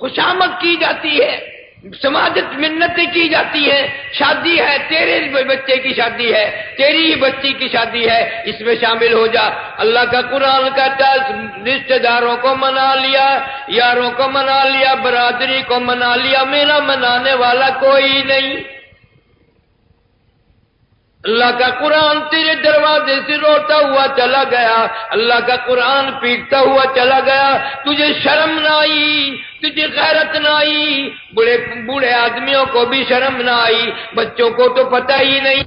خوشامد کی جاتی ہے، سماجت منتیں کی جاتی ہیں، شادی ہے، تیرے بچے کی شادی ہے، تیری بچی کی شادی ہے، اس میں شامل ہو جا۔ اللہ کا قرآن کہتا ہے رشتہ داروں کو منا لیا، یاروں کو منا لیا، برادری کو منا لیا، میرا منانے والا کوئی نہیں۔ اللہ کا قرآن تیرے دروازے سے روتا ہوا چلا گیا، اللہ کا قرآن پیٹتا ہوا چلا گیا، تجھے شرم نہ آئی، تجھے غیرت نہ آئی، بوڑھے آدمیوں کو بھی شرم نہ آئی، بچوں کو تو پتہ ہی نہیں،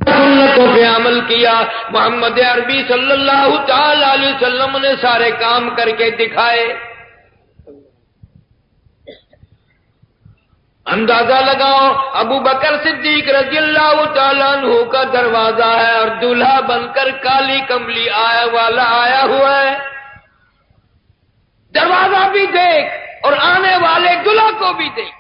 سنتوں پہ عمل کیا۔ محمد عربی صلی اللہ تعالی علیہ وسلم نے سارے کام کر کے دکھائے۔ اندازہ لگاؤ، ابو بکر صدیق رضی اللہ تعالیٰ عنہ کا دروازہ ہے اور دولہا بن کر کالی کملی والا آیا ہوا ہے۔ دروازہ بھی دیکھ اور آنے والے دولہا کو بھی دیکھ۔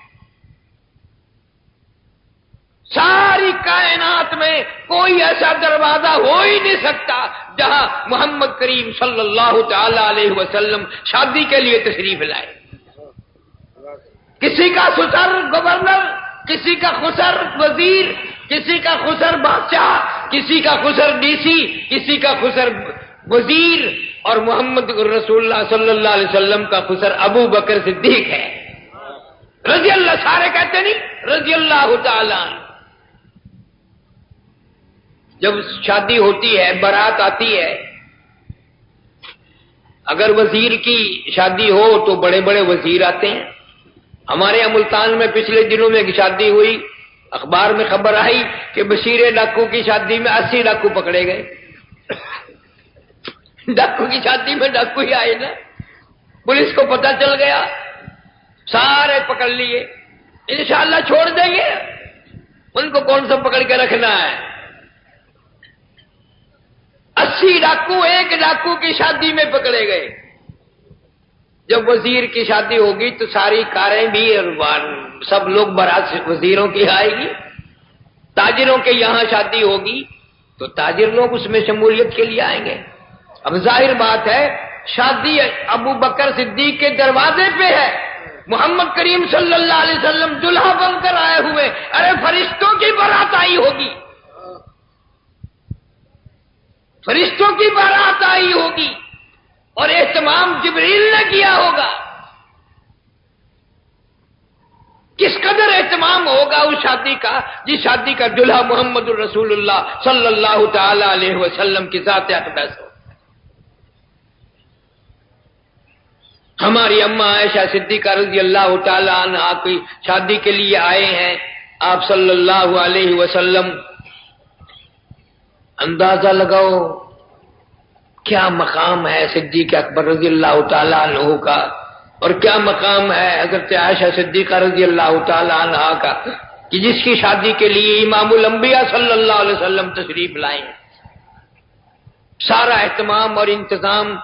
ساری کائنات میں کوئی ایسا دروازہ ہو ہی نہیں سکتا جہاں محمد کریم صلی اللہ تعالی علیہ وسلم شادی کے لیے تشریف لائے۔ کسی کا خسر گورنر، کسی کا خسر وزیر، کسی کا خسر بادشاہ، کسی کا خسر ڈی سی، کسی کا خسر وزیر، اور محمد رسول اللہ صلی اللہ علیہ وسلم کا خسر ابو بکر صدیق ہے رضی اللہ، سارے کہتے نہیں رضی اللہ تعالی عنہ۔ جب شادی ہوتی ہے، بارات آتی ہے، اگر وزیر کی شادی ہو تو بڑے بڑے وزیر آتے ہیں۔ ہمارے یہاں ملتان میں پچھلے دنوں میں ایک شادی ہوئی، اخبار میں خبر آئی کہ بشیر ڈاکو کی شادی میں 80 ڈاکو پکڑے گئے۔ ڈاکو کی شادی میں ڈاکو ہی آئے نا، پولیس کو پتہ چل گیا، سارے پکڑ لیے۔ انشاءاللہ چھوڑ دیں گے، ان کو کون سا پکڑ کے رکھنا ہے۔ 80 ڈاکو ایک ڈاکو کی شادی میں پکڑے گئے۔ جب وزیر کی شادی ہوگی تو ساری کاریں بھی سب لوگ بارات وزیروں کی آئے گی۔ تاجروں کے یہاں شادی ہوگی تو تاجر لوگ اس میں شمولیت کے لیے آئیں گے۔ اب ظاہر بات ہے شادی ابو بکر صدیق کے دروازے پہ ہے، محمد کریم صلی اللہ علیہ وسلم دلہا بن کر آئے ہوئے، ارے فرشتوں کی بارات آئی ہوگی، فرشتوں کی بارات آئی ہوگی، اور اہتمام جبریل نے کیا ہوگا۔ کس قدر اہتمام ہوگا اس شادی کا جس شادی کا دلہا محمد الرسول اللہ صلی اللہ تعالی علیہ وسلم کی ذات اقدس ہو۔ ہماری اماں عائشہ صدیقہ رضی اللہ تعالی عنہا کی شادی کے لیے آئے ہیں آپ صلی اللہ علیہ وسلم۔ اندازہ لگاؤ کیا مقام ہے صدیق اکبر رضی اللہ تعالی عنہ کا، اور کیا مقام ہے حضرت عائشہ صدیقہ رضی اللہ تعالی عنہا کا، کہ جس کی شادی کے لیے امام الانبیاء صلی اللہ علیہ وسلم تشریف لائے ہیں۔ سارا اہتمام اور انتظام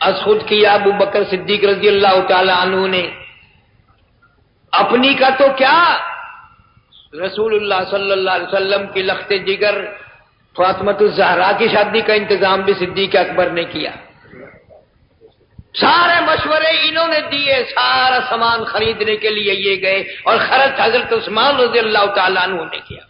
از خود کیا ابو بکر صدیق رضی اللہ تعالی عنہ نے۔ اپنی کا تو کیا، رسول اللہ صلی اللہ علیہ وسلم کی لخت جگر فاطمہ الزہرا کی شادی کا انتظام بھی صدیق اکبر نے کیا۔ سارے مشورے انہوں نے دیے، سارا سامان خریدنے کے لیے یہ گئے، اور خرچ حضرت عثمان رضی اللہ تعالیٰ عنہ نے کیا۔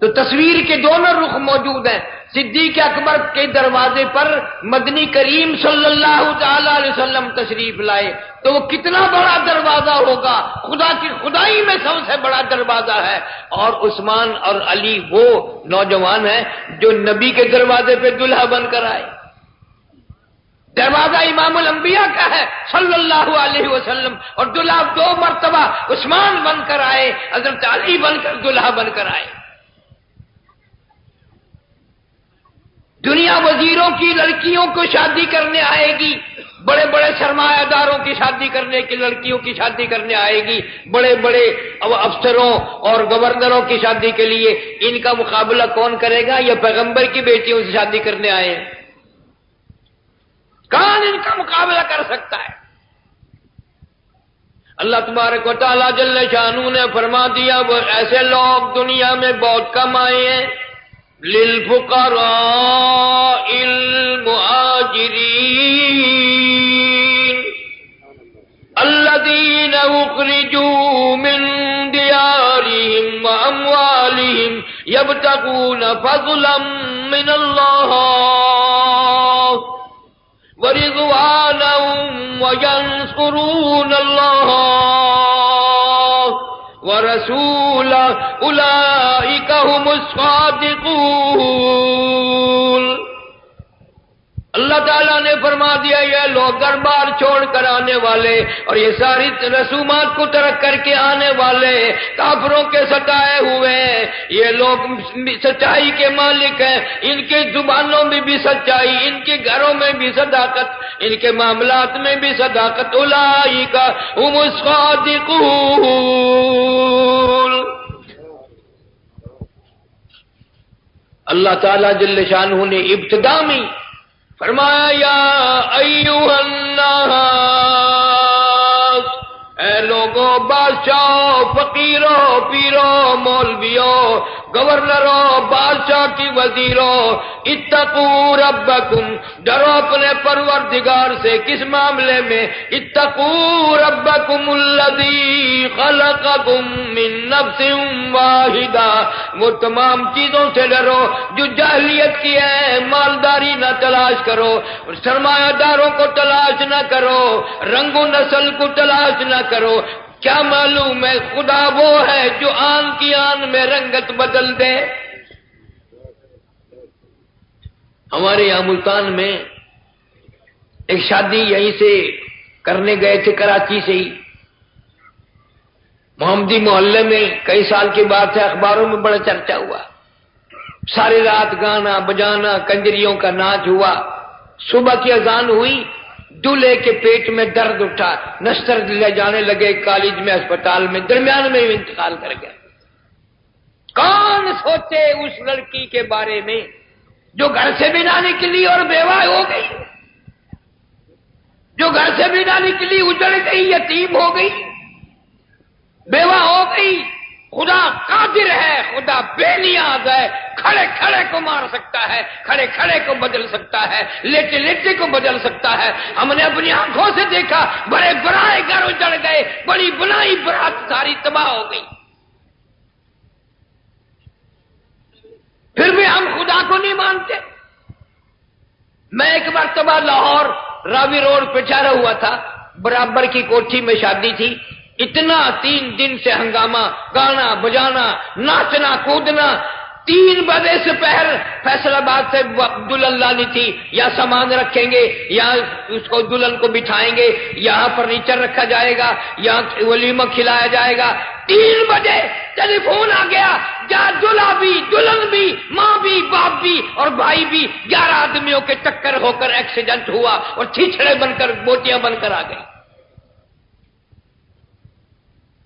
تو تصویر کے دونوں رخ موجود ہیں۔ صدیق اکبر کے دروازے پر مدنی کریم صلی اللہ تعالی علیہ وسلم تشریف لائے، تو وہ کتنا بڑا دروازہ ہوگا، خدا کی خدائی میں سب سے بڑا دروازہ ہے۔ اور عثمان اور علی وہ نوجوان ہیں جو نبی کے دروازے پہ دلہا بن کر آئے۔ دروازہ امام الانبیاء کا ہے صلی اللہ علیہ وسلم، اور دلہا 2 مرتبہ عثمان بن کر آئے، حضرت علی بن کر دلہا بن کر آئے۔ دنیا وزیروں کی لڑکیوں کو شادی کرنے آئے گی، بڑے بڑے سرمایہ داروں کی شادی کرنے کی لڑکیوں کی شادی کرنے آئے گی، بڑے بڑے افسروں اور گورنروں کی شادی کے لیے ان کا مقابلہ کون کرے گا؟ یہ پیغمبر کی بیٹیوں سے شادی کرنے آئے ہیں، کون ان کا مقابلہ کر سکتا ہے؟ اللہ تبارک و تعالیٰ جل شانہ نے فرما دیا وہ ایسے لوگ دنیا میں بہت کم آئے ہیں، للفقراء المہاجرین، الذين أخرجوا من ديارهم وأموالهم يبتغون فضلا من الله ورضوانا وينصرون الله ورسوله أولئك هم الصادقون. اللہ تعالیٰ نے فرما دیا یہ لوگ گھر بار چھوڑ کر آنے والے اور یہ ساری رسومات کو ترک کر کے آنے والے کافروں کے ستائے ہوئے یہ لوگ سچائی کے مالک ہیں. ان کے زبانوں میں بھی سچائی، ان کے گھروں میں بھی صداقت، ان کے معاملات میں بھی صداقت. اولئک هم الصادقون. اللہ تعالیٰ جل شانہ نے ابتدا میں فرمایا یا ایھا الناس، اے لوگوں، بادشاہوں، فقیروں، پیروں، مولویوں، گورنروں، بادشاہ کی وزیروں، اتقوا ربکم، ڈرو اپنے پروردگار سے. کس معاملے میں؟ اتقوا ربکم الذی خلقکم من نفس واحدہ، وہ تمام چیزوں سے ڈرو جو جاہلیت کی ہے. مالداری نہ تلاش کرو، سرمایہ داروں کو تلاش نہ کرو، رنگ و نسل کو تلاش نہ کرو. کیا معلوم ہے خدا وہ ہے جو آن کی آن میں رنگت بدل دے. ہمارے یہاں ملتان میں ایک شادی یہیں سے کرنے گئے تھے، کراچی سے ہی، محمدی محلے میں. کئی سال کی بات ہے، اخباروں میں بڑا چرچا ہوا. ساری رات گانا بجانا، کنجریوں کا ناچ ہوا. صبح کی اذان ہوئی، دولہے کے پیٹ میں درد اٹھا، نشتر لے جانے لگے کالج میں، اسپتال میں، درمیان میں انتقال کر گیا. کون سوچے اس لڑکی کے بارے میں جو گھر سے بھی نہ نکلی اور بیوہ ہو گئی، جو گھر سے بھی نہ نکلی، اجڑ گئی، یتیم ہو گئی، بیوہ ہو گئی. خدا قادر ہے، خدا بے نیاز ہے، کھڑے کھڑے کو مار سکتا ہے، کھڑے کھڑے کو بدل سکتا ہے، لیٹے لیٹے کو بدل سکتا ہے. ہم نے اپنی آنکھوں سے دیکھا، بڑے برائے گھر اجڑ گئے، بڑی بنائی برات ساری تباہ ہو گئی. پھر بھی ہم خدا کو نہیں مانتے. میں ایک مرتبہ لاہور راوی روڈ پہ ٹھہرا ہوا تھا، برابر کی کوٹھی میں شادی تھی. اتنا 3 دن سے ہنگامہ، گانا بجانا، ناچنا کودنا. 3 بجے سے پہر فیصل آباد سے دلہن لانی تھی، یا سامان رکھیں گے، یا اس کو دلہن کو بٹھائیں گے، یہاں فرنیچر رکھا جائے گا، یہاں ولیمہ کھلایا جائے گا. 3 بجے ٹیلی فون آ گیا، جا دلہا بھی، دلہن بھی، ماں بھی، باپ بھی اور بھائی بھی. 11 آدمیوں کے ٹکر ہو کر ایکسیڈنٹ ہوا اور چھچڑے بن کر بوٹیاں بن کر آ گئی.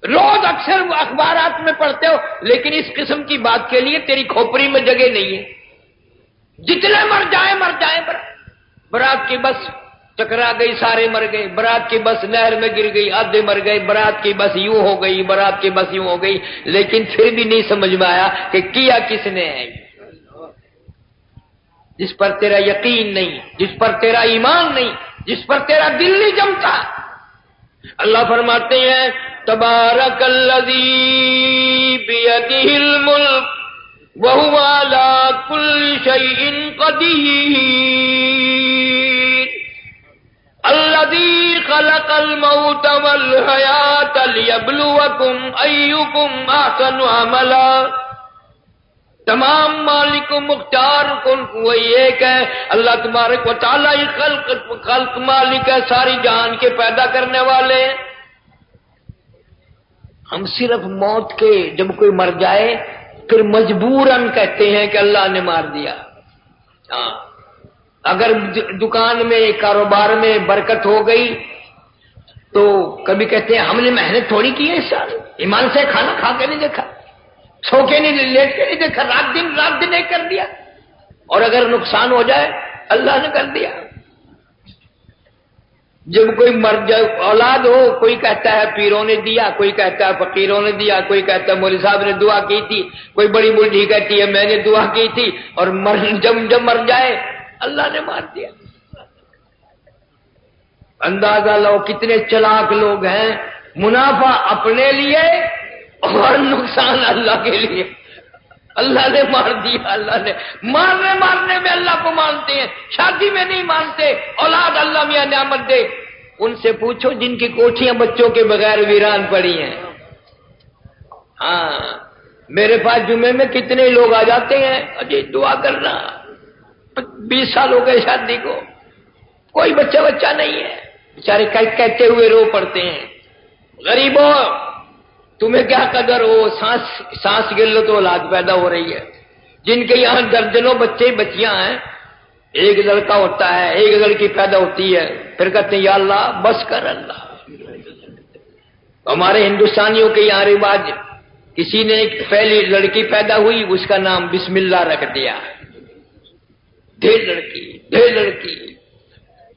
روز اکثر اخبارات میں پڑھتے ہو، لیکن اس قسم کی بات کے لیے تیری کھوپڑی میں جگہ نہیں ہے. جتنے مر جائیں مر جائیں. برات کی بس ٹکرا گئی، سارے مر گئے. برات کی بس نہر میں گر گئی، آدھے مر گئے. برات کی بس یوں ہو گئی، برات کی بس یوں ہو گئی. لیکن پھر بھی نہیں سمجھ میں آیا کہ کیا کس نے ہے. جس پر تیرا یقین نہیں، جس پر تیرا ایمان نہیں، جس پر تیرا دل نہیں جمتا. اللہ فرماتے ہیں تبارک الذی بیدہ الملک وہو علی کل شیء قدیر الذی خلق الموت والحیاۃ لیبلوکم ایکم احسن عملا. تمام مالک و مختار کن وہی ایک ہے. اللہ تبارک و تعالیٰ خلق مالک ہے، ساری جہان کے پیدا کرنے والے. ہم صرف موت کے جب کوئی مر جائے پھر مجبوراً کہتے ہیں کہ اللہ نے مار دیا. ہاں، اگر دکان میں کاروبار میں برکت ہو گئی تو کبھی کہتے ہیں ہم نے محنت تھوڑی کی ہے اس سال، ایمان سے کھانا کھا کے نہیں دیکھا، سو کے نہیں، لیٹ کے نہیں دیکھا، رات دن ایک کر دیا. اور اگر نقصان ہو جائے اللہ نے کر دیا. جب کوئی مر جائے اولاد ہو، کوئی کہتا ہے پیروں نے دیا، کوئی کہتا ہے فقیروں نے دیا، کوئی کہتا ہے مولوی صاحب نے دعا کی تھی، کوئی بڑی بوڑھی کہتی ہے میں نے دعا کی تھی. اور جب مر جائے اللہ نے مار دیا. اندازہ لو کتنے چلاک لوگ ہیں، منافع اپنے لیے اور نقصان اللہ کے لیے۔ اللہ نے مار دیا، اللہ نے مارنے میں اللہ کو مانتے ہیں، شادی میں نہیں مانتے۔ اولاد اللہ میاں نعمت دے، ان سے پوچھو جن کی کوٹھیاں بچوں کے بغیر ویران پڑی ہیں۔ ہاں میرے پاس جمعے میں کتنے لوگ آ جاتے ہیں، اجی دعا کرنا، 20 سال ہو گئے شادی کو، کوئی بچہ نہیں ہے، بیچارے کہتے ہوئے رو پڑتے ہیں، غریبوں تمہیں کیا قدر ہو، سانس گر لو تو اولاد پیدا ہو رہی ہے۔ جن کے یہاں درجنوں بچے بچیاں ہیں، ایک لڑکا ہوتا ہے ایک لڑکی پیدا ہوتی ہے، پھر کہتے ہیں یا اللہ بس کر اللہ۔ ہمارے ہندوستانیوں کے یہاں رواج، کسی نے ایک پہلی لڑکی پیدا ہوئی اس کا نام بسم اللہ رکھ دیا، ڈھیر لڑکی،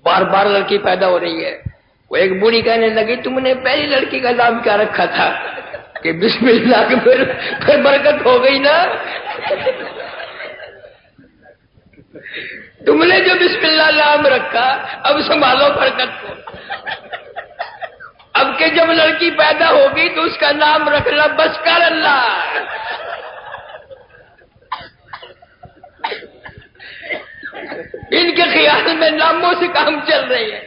بار لڑکی پیدا ہو رہی ہے۔ وہ ایک بوڑھی کہنے لگی تم نے پہلی لڑکی کا نام کیا رکھا تھا؟ کہ بسم اللہ کے پھر برکت ہو گئی نا، تم نے جو بسم اللہ نام رکھا اب سنبھالو برکت کو۔ اب کہ جب لڑکی پیدا ہوگی تو اس کا نام رکھنا بس کر اللہ۔ ان کے خیال میں ناموں سے کام چل رہی ہے،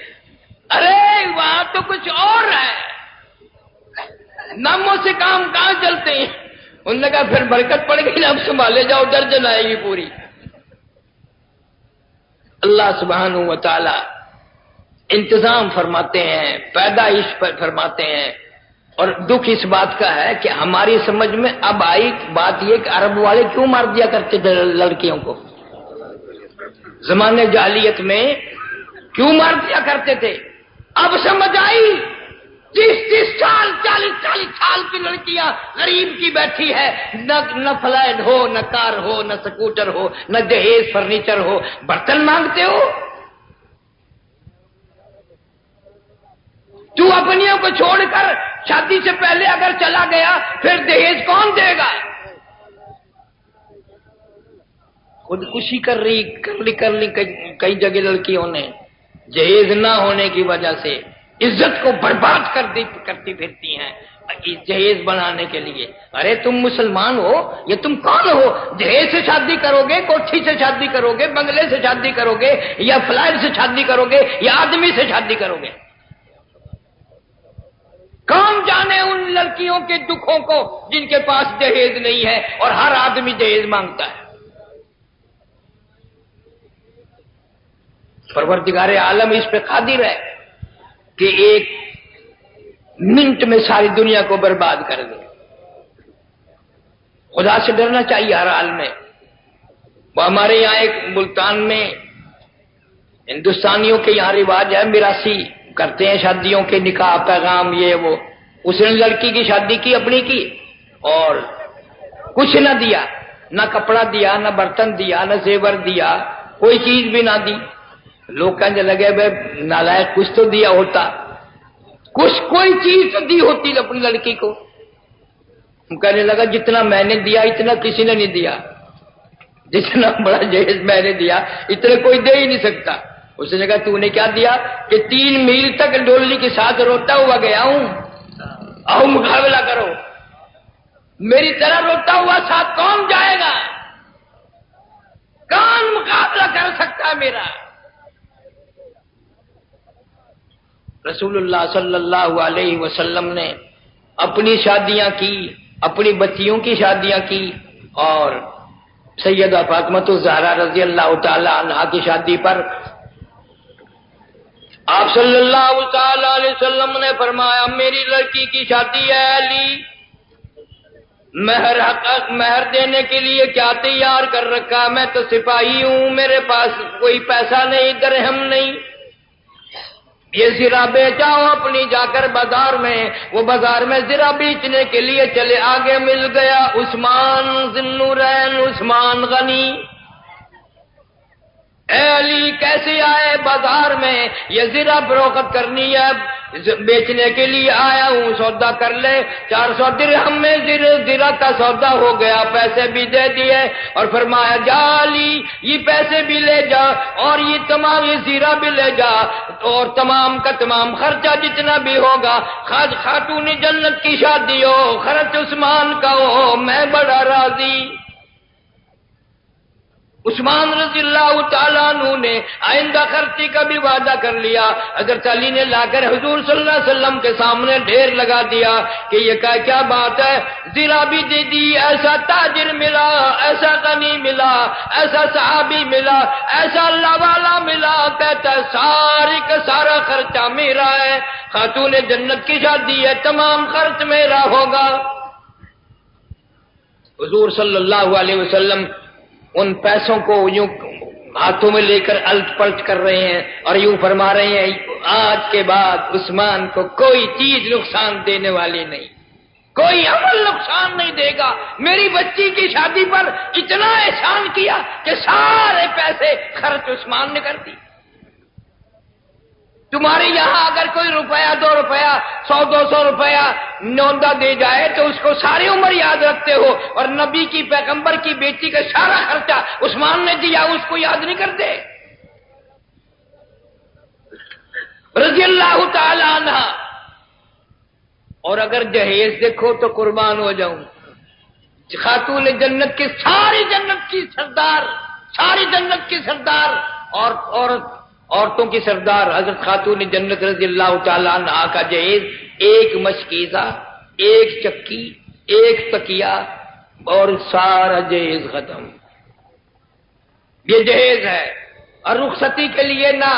ارے وہاں تو کچھ اور ہے، ناموں سے کام کہاں چلتے ہیں؟ انہوں نے کہا پھر برکت پڑ گئی نا، اب سنبھالے جاؤ، درجن آئے گی پوری۔ اللہ سبحانہ و تعالی انتظام فرماتے ہیں، پیدائش پر فرماتے ہیں، اور دکھ اس بات کا ہے کہ ہماری سمجھ میں اب آئی بات یہ کہ عرب والے کیوں مار دیا کرتے تھے لڑکیوں کو، زمانے جاہلیت میں کیوں مار دیا کرتے تھے، اب سمجھ آئی۔ 30 سال 40 سال کی لڑکیاں غریب کی بیٹھی ہے، نہ فلائٹ ہو، نہ کار ہو، نہ سکوٹر ہو، نہ جہیز فرنیچر ہو، برتن مانگتے ہو۔ تو اپنیوں کو چھوڑ کر شادی سے پہلے اگر چلا گیا پھر دہیج کون دے گا؟ خودکشی کر لی کئی جگہ لڑکیوں نے، جہیز نہ ہونے کی وجہ سے عزت کو برباد کرتی پھرتی ہیں جہیز بنانے کے لیے۔ ارے تم مسلمان ہو یا تم کون ہو؟ جہیز سے شادی کرو گے، کوٹھی سے شادی کرو گے، بنگلے سے شادی کرو گے، یا فلائٹ سے شادی کرو گے، یا آدمی سے شادی کرو گے؟ کون جانے ان لڑکیوں کے دکھوں کو جن کے پاس جہیز نہیں ہے اور ہر آدمی جہیز مانگتا ہے۔ پروردگار عالم اس پہ قادر ہے کہ ایک منٹ میں ساری دنیا کو برباد کر دے۔ خدا سے ڈرنا چاہیے ہر حال میں۔ وہ ہمارے یہاں ایک ملتان میں ہندوستانیوں کے یہاں رواج ہے، میراثی کرتے ہیں شادیوں کے، نکاح پیغام یہ وہ۔ اس نے لڑکی کی شادی کی اپنی کی اور کچھ نہ دیا، نہ کپڑا دیا، نہ برتن دیا، نہ زیور دیا، کوئی چیز بھی نہ دی۔ لوگ کہنے لگے بے نالائق، کچھ تو دیا ہوتا، کوئی چیز تو دی ہوتی اپنی لڑکی کو۔ کہنے لگا جتنا میں نے دیا اتنا کسی نے نہیں دیا، جتنا بڑا جہیز میں نے دیا اتنا کوئی دے ہی نہیں سکتا۔ اس نے کہا تو نے کیا دیا؟ کہ 3 میل تک ڈولنے کے ساتھ روتا ہوا گیا ہوں، آؤ مقابلہ کرو، میری طرح روتا ہوا ساتھ کون جائے گا؟ کون مقابلہ کر سکتا میرا؟ رسول اللہ صلی اللہ علیہ وسلم نے اپنی شادیاں کی، اپنی بچیوں کی شادیاں کی، اور سیدہ فاطمہ الزہرا رضی اللہ تعالی عنہا کی شادی پر آپ صلی اللہ تعالی علیہ وسلم نے فرمایا میری لڑکی کی شادی ہے علی، مہر دینے کے لیے کیا تیار کر رکھا؟ میں تو سپاہی ہوں، میرے پاس کوئی پیسہ نہیں، درہم نہیں، یہ زرہ بیچاؤ اپنی جا کر بازار میں۔ وہ بازار میں زرہ بیچنے کے لیے چلے، آگے مل گیا عثمان ذی النورین، عثمان غنی۔ اے علی کیسے آئے بازار میں؟ یہ زرہ فروخت کرنی ہے، بیچنے کے لیے آیا ہوں، سودا کر لے۔ 400 درہم میں زرہ کا سودا ہو گیا، پیسے بھی دے دیے اور فرمایا جا علی یہ پیسے بھی لے جا اور یہ تمام یہ زرہ بھی لے جا اور تمام کا تمام خرچہ جتنا بھی ہوگا، خاتون جنت کی شادی ہو، خرچ عثمان کا ہو، میں بڑا راضی۔ عثمان رضی اللہ تعالیٰ عنہ نے آئندہ خرچی کا بھی وعدہ کر لیا۔ حضرت علی نے لا کر حضور صلی اللہ علیہ وسلم کے سامنے ڈھیر لگا دیا کہ یہ کیا بات ہے، زرہ بھی دے دی، ایسا تاجر ملا، ایسا غنی ملا، ایسا صحابی ملا، ایسا اللہ والا ملا، کہتا ہے سارے کا سارا خرچہ میرا ہے، خاتون جنت کی شادی ہے، تمام خرچ میرا ہوگا۔ حضور صلی اللہ علیہ وسلم ان پیسوں کو یوں ہاتھوں میں لے کر الٹ پلٹ کر رہے ہیں اور یوں فرما رہے ہیں آج کے بعد عثمان کو کوئی چیز نقصان دینے والی نہیں، کوئی عمل نقصان نہیں دے گا۔ میری بچی کی شادی پر اتنا احسان کیا کہ سارے پیسے خرچ عثمان نے کر دی۔ تمہارے یہاں اگر کوئی روپیہ 2 روپیہ 100-200 روپیہ نوندہ دے جائے تو اس کو ساری عمر یاد رکھتے ہو، اور نبی کی پیغمبر کی بیٹی کا سارا خرچہ عثمان نے دیا اس کو یاد نہیں کرتے؟ رضی اللہ تعالی عنہ۔ اور اگر جہیز دیکھو تو قربان ہو جاؤں، خاتون جنت کی ساری جنت کی سردار، ساری جنت کی سردار اور عورتوں کی سردار حضرت خاتون جنت رضی اللہ تعالیٰ عنہ کا جہیز 1 مشکیزہ، 1 چکی، 1 تکیہ اور سارا جہیز ختم۔ یہ جہیز ہے، اور رخصتی کے لیے نہ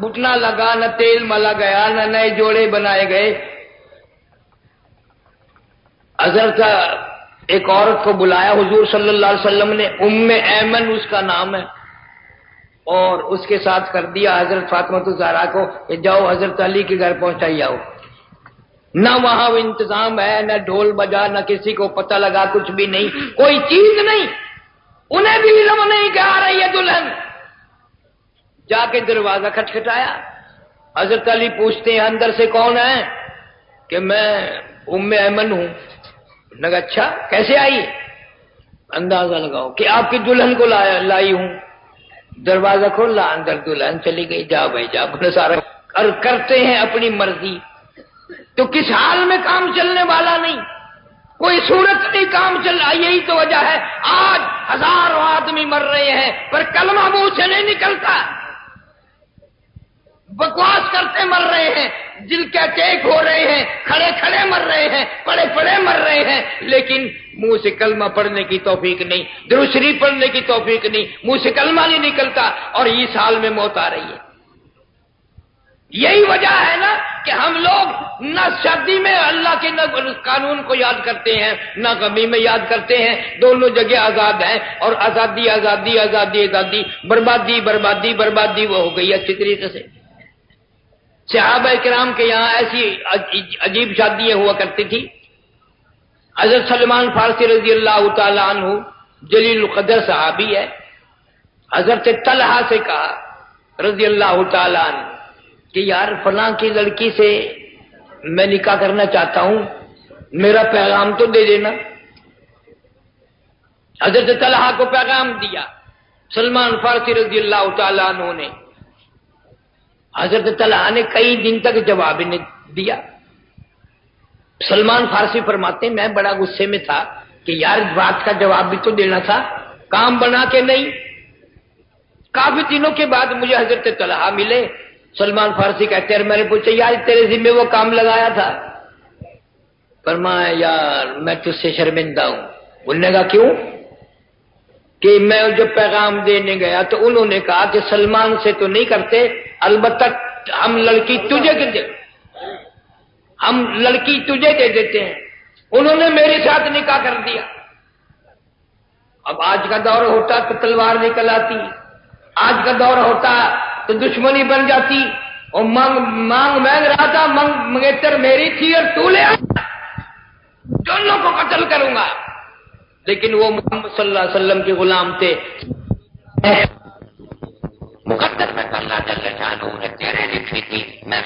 بٹنا لگا، نہ تیل ملا گیا، نہ نئے جوڑے بنائے گئے۔ حضرت ایک عورت کو بلایا حضور صلی اللہ علیہ وسلم نے، ایمن اس کا نام ہے، اور اس کے ساتھ کر دیا حضرت فاطمہ الزہرا کو کہ جاؤ حضرت علی کے گھر پہنچائی آؤ۔ نہ وہاں انتظام ہے، نہ ڈھول بجا، نہ کسی کو پتہ لگا، کچھ بھی نہیں، کوئی چیز نہیں، انہیں بھی علم نہیں کہ آ رہی ہے دلہن۔ جا کے دروازہ کھٹکھٹایا، حضرت علی پوچھتے ہیں اندر سے کون ہے؟ کہ میں ایمن ہوں۔ نے کہا اچھا کیسے آئی؟ اندازہ لگاؤ کہ آپ کی دلہن کو لائی ہوں۔ دروازہ کھولا، اندر دلہن چلی گئی۔ جا بھائی جا، اپنے سارا کرتے ہیں اپنی مرضی، تو کس حال میں کام چلنے والا نہیں، کوئی صورت نہیں کام چل رہا۔ یہی تو وجہ ہے آج ہزاروں آدمی مر رہے ہیں پر کلمہ منہ سے نہیں نکلتا، بکواس کرتے مر رہے ہیں، دل کے اٹیک ہو رہے ہیں، کھڑے کھڑے مر رہے ہیں، پڑے پڑے مر رہے ہیں، لیکن منہ سے کلمہ پڑھنے کی توفیق نہیں، درود شریف پڑھنے کی توفیق نہیں، منہ سے کلمہ نہیں نکلتا، اور اس حال میں موت آ رہی ہے۔ یہی وجہ ہے نا کہ ہم لوگ نہ شادی میں اللہ کے نہ قانون کو یاد کرتے ہیں، نہ غمی میں یاد کرتے ہیں، دونوں جگہ آزاد ہیں، اور آزادی آزادی آزادی آزادی، بربادی بربادی بربادی وہ ہو گئی اچھی طریقے سے۔ صحابہ کرام کے یہاں ایسی عجیب شادیاں ہوا کرتی تھی۔ حضرت سلمان فارسی رضی اللہ تعالیٰ عنہ جلیل القدر صحابی ہے، حضرت طلحہ سے کہا رضی اللہ تعالیٰ عنہ کہ یار فلاں کی لڑکی سے میں نکاح کرنا چاہتا ہوں، میرا پیغام تو دے دینا۔ حضرت طلحہ کو پیغام دیا سلمان فارسی رضی اللہ تعالیٰ عنہ نے۔ حضرت طلحہ نے کئی دن تک جواب نہیں دیا۔ سلمان فارسی فرماتے ہیں میں بڑا غصے میں تھا کہ یار بات کا جواب بھی تو دینا تھا، کام بنا کے نہیں۔ کافی دنوں کے بعد مجھے حضرت طلحہ ملے۔ سلمان فارسی کہتے ہیں میں نے پوچھا یار تیرے ذمہ وہ کام لگایا تھا؟ فرمایا یار میں تجھ سے شرمندہ ہوں۔ بولنے کا کیوں؟ کہ میں جب پیغام دینے گیا تو انہوں نے کہا کہ سلمان سے تو نہیں کرتے، البتہ ہم لڑکی تجھے دے دیتے ہیں۔ انہوں نے میرے ساتھ نکاح کر دیا۔ اب آج کا دور ہوتا تو تلوار نکل آتی، آج کا دور ہوتا تو دشمنی بن جاتی، اور مانگ رہا تھا، منگیتر میری تھی اور تو لے دونوں کو قتل کروں گا، لیکن وہ محمد صلی اللہ علیہ وسلم کے غلام تھے۔ مقدر میں اللہ جل شانہ نے تیرے لکھی تھی، میں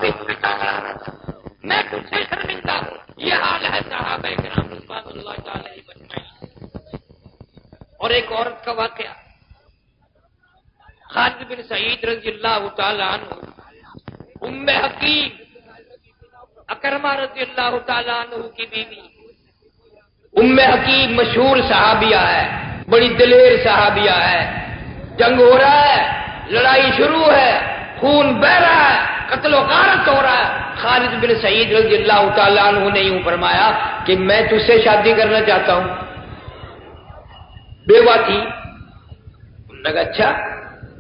بھی بتا رہا تھا، میں تجھ سے شرمندہ ہوں۔ یہ حال ہے صحابہ کرام رضوان اللہ تعالی اجمعین۔ اور ایک عورت کا واقعہ، خالد بن سعید رضی اللہ تعالی عنہ، ام حکیم اکرمہ رضی اللہ تعالی عنہ کی بیوی۔ ام حکیم مشہور صحابیہ ہے، بڑی دلیر صحابیہ ہے۔ جنگ ہو رہا ہے، لڑائی شروع ہے، خون بہ رہا ہے، قتل و غارت ہو رہا ہے۔ خالد بن سعید رضی اللہ تعالی عنہ نے یوں فرمایا کہ میں تجھ سے شادی کرنا چاہتا ہوں۔ بیوہ تھی۔ انہوں نے کہا اچھا،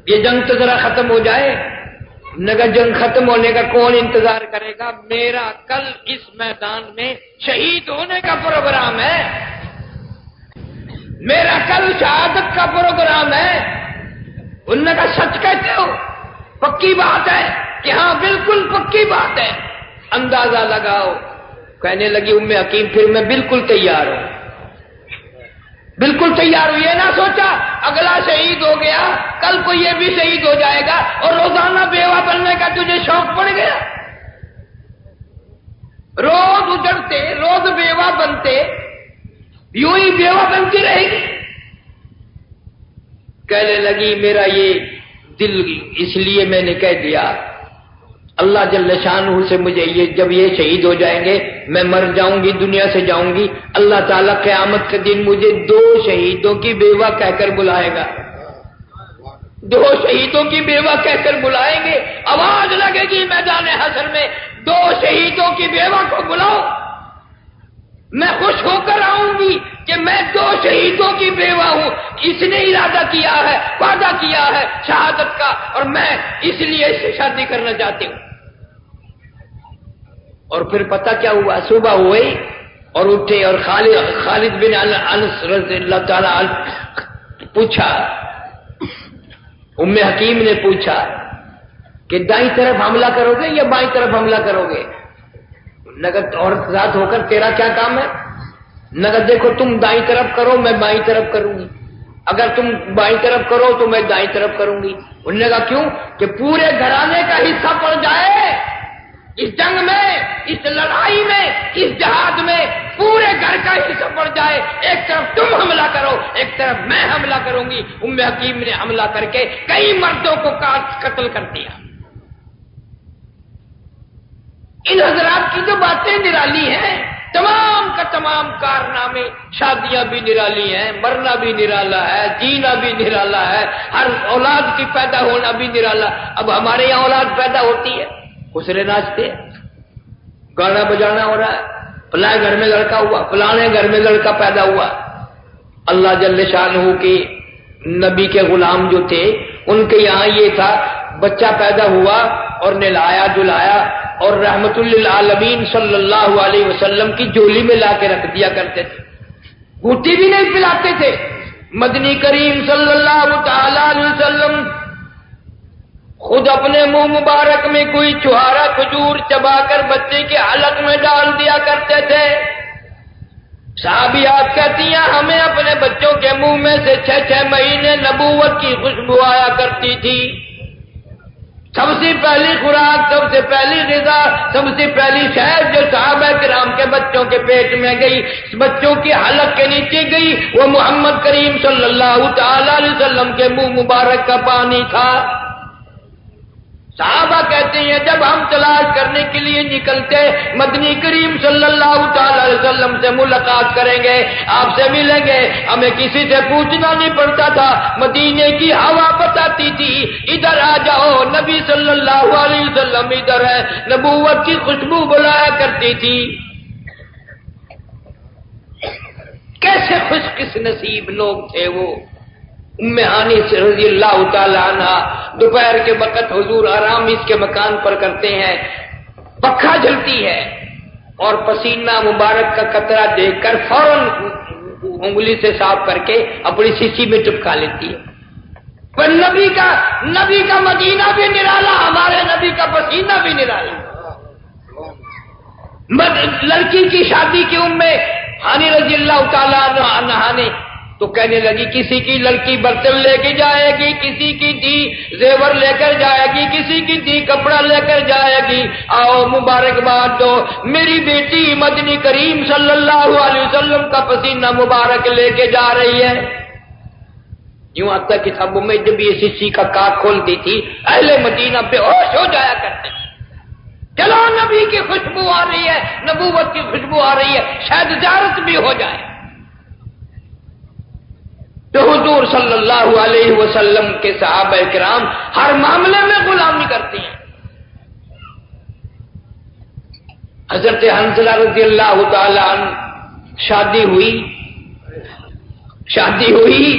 یہ جنگ تو ذرا ختم ہو جائے۔ انہوں نے کہا جنگ ختم ہونے کا کون انتظار کرے گا، میرا کل اس میدان میں شہید ہونے کا پروگرام ہے، میرا کل شہادت کا پروگرام ہے۔ انہوں نے کہا سچ کہتے ہو، پکی بات ہے؟ کہ ہاں بالکل پکی بات ہے، اندازہ لگاؤ۔ کہنے لگی ام حکیم پھر میں بالکل تیار ہوں، بالکل تیار ہوں۔ یہ نہ سوچا اگلا شہید ہو گیا کل کو یہ بھی شہید ہو جائے گا اور روزانہ بیوہ بننے کا تجھے شوق پڑ گیا۔ روز اجڑتے، روز بیوہ بنتے، یوں ہی بیوہ بنتی رہے گی۔ کہنے لگی میرا یہ دل، اس لیے میں نے کہہ دیا اللہ جل شانہ سے مجھے جب یہ شہید ہو جائیں گے، میں مر جاؤں گی، دنیا سے جاؤں گی، اللہ تعالیٰ قیامت کے دن مجھے 2 شہیدوں کی بیوہ کہہ کر بلائے گا، 2 شہیدوں کی بیوہ کہہ کر بلائیں گے۔ آواز لگے گی میدان حشر میں، 2 شہیدوں کی بیوہ کو بلاؤ، میں خوش ہو کر آؤں گی کہ میں 2 شہیدوں کی بیوہ ہوں۔ اس نے ارادہ کیا ہے، وعدہ کیا ہے شہادت کا، اور میں اس لیے اس سے شادی کرنا چاہتی ہوں۔ اور پھر پتہ کیا ہوا، صبح ہوئی اور اٹھے، اور خالد بن انس رضی اللہ تعالی عنہ پوچھا، ام حکیم نے پوچھا کہ دائیں طرف حملہ کرو گے یا بائیں طرف حملہ کرو گے؟ نگر عورت ذات ہو کر تیرا کیا کام ہے؟ نگر دیکھو تم دائیں طرف کرو میں بائیں طرف کروں گی، اگر تم بائیں طرف کرو تو میں دائیں طرف کروں گی۔ انہوں نے کہا کیوں؟ کہ پورے گھرانے کا حصہ پڑ جائے اس جنگ میں، اس لڑائی میں، اس جہاد میں، پورے گھر کا حصہ پڑ جائے، ایک طرف تم حملہ کرو ایک طرف میں حملہ کروں گی۔ ام حکیم نے حملہ کر کے کئی مردوں کو قتل کر دیا۔ ان حضرات کی جو باتیں نرالی ہیں، تمام کا تمام کارنامے، شادیاں بھی نرالی ہیں، مرنا بھی نرالا ہے، جینا بھی نرالا ہے، ہر اولاد کی پیدا ہونا بھی نرالا۔ اب ہمارے یہاں اولاد پیدا ہوتی ہے، خسرے ناچتے ہیں، گانا بجانا ہو رہا ہے، فلاں گھر میں لڑکا ہوا، فلانے گھر میں لڑکا پیدا ہوا۔ اللہ جل شانہ کے نبی کے غلام جو تھے، ان کے یہاں یہ تھا، بچہ پیدا ہوا اور نہلایا دھلایا اور رحمت للعالمین صلی اللہ علیہ وسلم کی جولی میں لا کے رکھ دیا کرتے تھے، گھوٹی بھی نہیں پلاتے تھے۔ مدنی کریم صلی اللہ تعالی علیہ وسلم خود اپنے منہ مبارک میں کوئی چوہارا کھجور چبا کر بچے کے حلق میں ڈال دیا کرتے تھے۔ صحابیات کہتی ہیں ہمیں اپنے بچوں کے منہ میں سے 6 مہینے نبوت کی خوشبو آیا کرتی تھی۔ سب سے پہلی خوراک، سب سے پہلی غذا، سب سے پہلی شہد جو صحابہ کرام کے بچوں کے پیٹ میں گئی، بچوں کی حلق کے نیچے گئی، وہ محمد کریم صلی اللہ تعالی علیہ وسلم کے منہ مبارک کا پانی تھا۔ صحابہ کہتے ہیں جب ہم تلاش کرنے کے لیے نکلتے، مدنی کریم صلی اللہ تعالی علیہ وسلم سے ملاقات کریں گے، آپ سے ملیں گے، ہمیں کسی سے پوچھنا نہیں پڑتا تھا، مدینے کی ہوا بتاتی تھی ادھر آ جاؤ، نبی صلی اللہ علیہ وسلم ادھر ہے، نبوت کی خوشبو بلایا کرتی تھی۔ کیسے خوش کس نصیب لوگ تھے وہ۔ ام ہانی رضی اللہ تعالی عنہ دوپہر کے وقت حضور آرام اس کے مکان پر کرتے ہیں، پکھا جلتی ہے اور پسینہ مبارک کا قطرہ دیکھ کر فوراً انگلی سے صاف کر کے اپنی سیسی میں چپکا لیتی ہے۔ پر نبی کا مدینہ بھی نرالا، ہمارے نبی کا پسینہ بھی نرالا۔ لڑکی کی شادی کی ام ہانی رضی اللہ تعالی عنہ نے تو کہنے لگی کسی کی لڑکی برتن لے کے جائے گی، کسی کی دھی زیور لے کر جائے گی، کسی کی دھی کپڑا لے کر جائے گی، آؤ مبارکباد دو، میری بیٹی مدنی کریم صلی اللہ علیہ وسلم کا پسینہ مبارک لے کے جا رہی ہے۔ یوں آتا کتابوں میں جب یہ شیشی کا کاک کھولتی تھی اہل مدینہ بے ہوش ہو جایا کرتے تھے، چلو نبی کی خوشبو آ رہی ہے، نبوت کی خوشبو آ رہی ہے، شاید زیارت بھی ہو جائے۔ تو حضور صلی اللہ علیہ وسلم کے صحابہ کرام ہر معاملے میں غلامی کرتے ہیں۔ حضرت حنظلہ رضی اللہ تعالی عنہ شادی ہوئی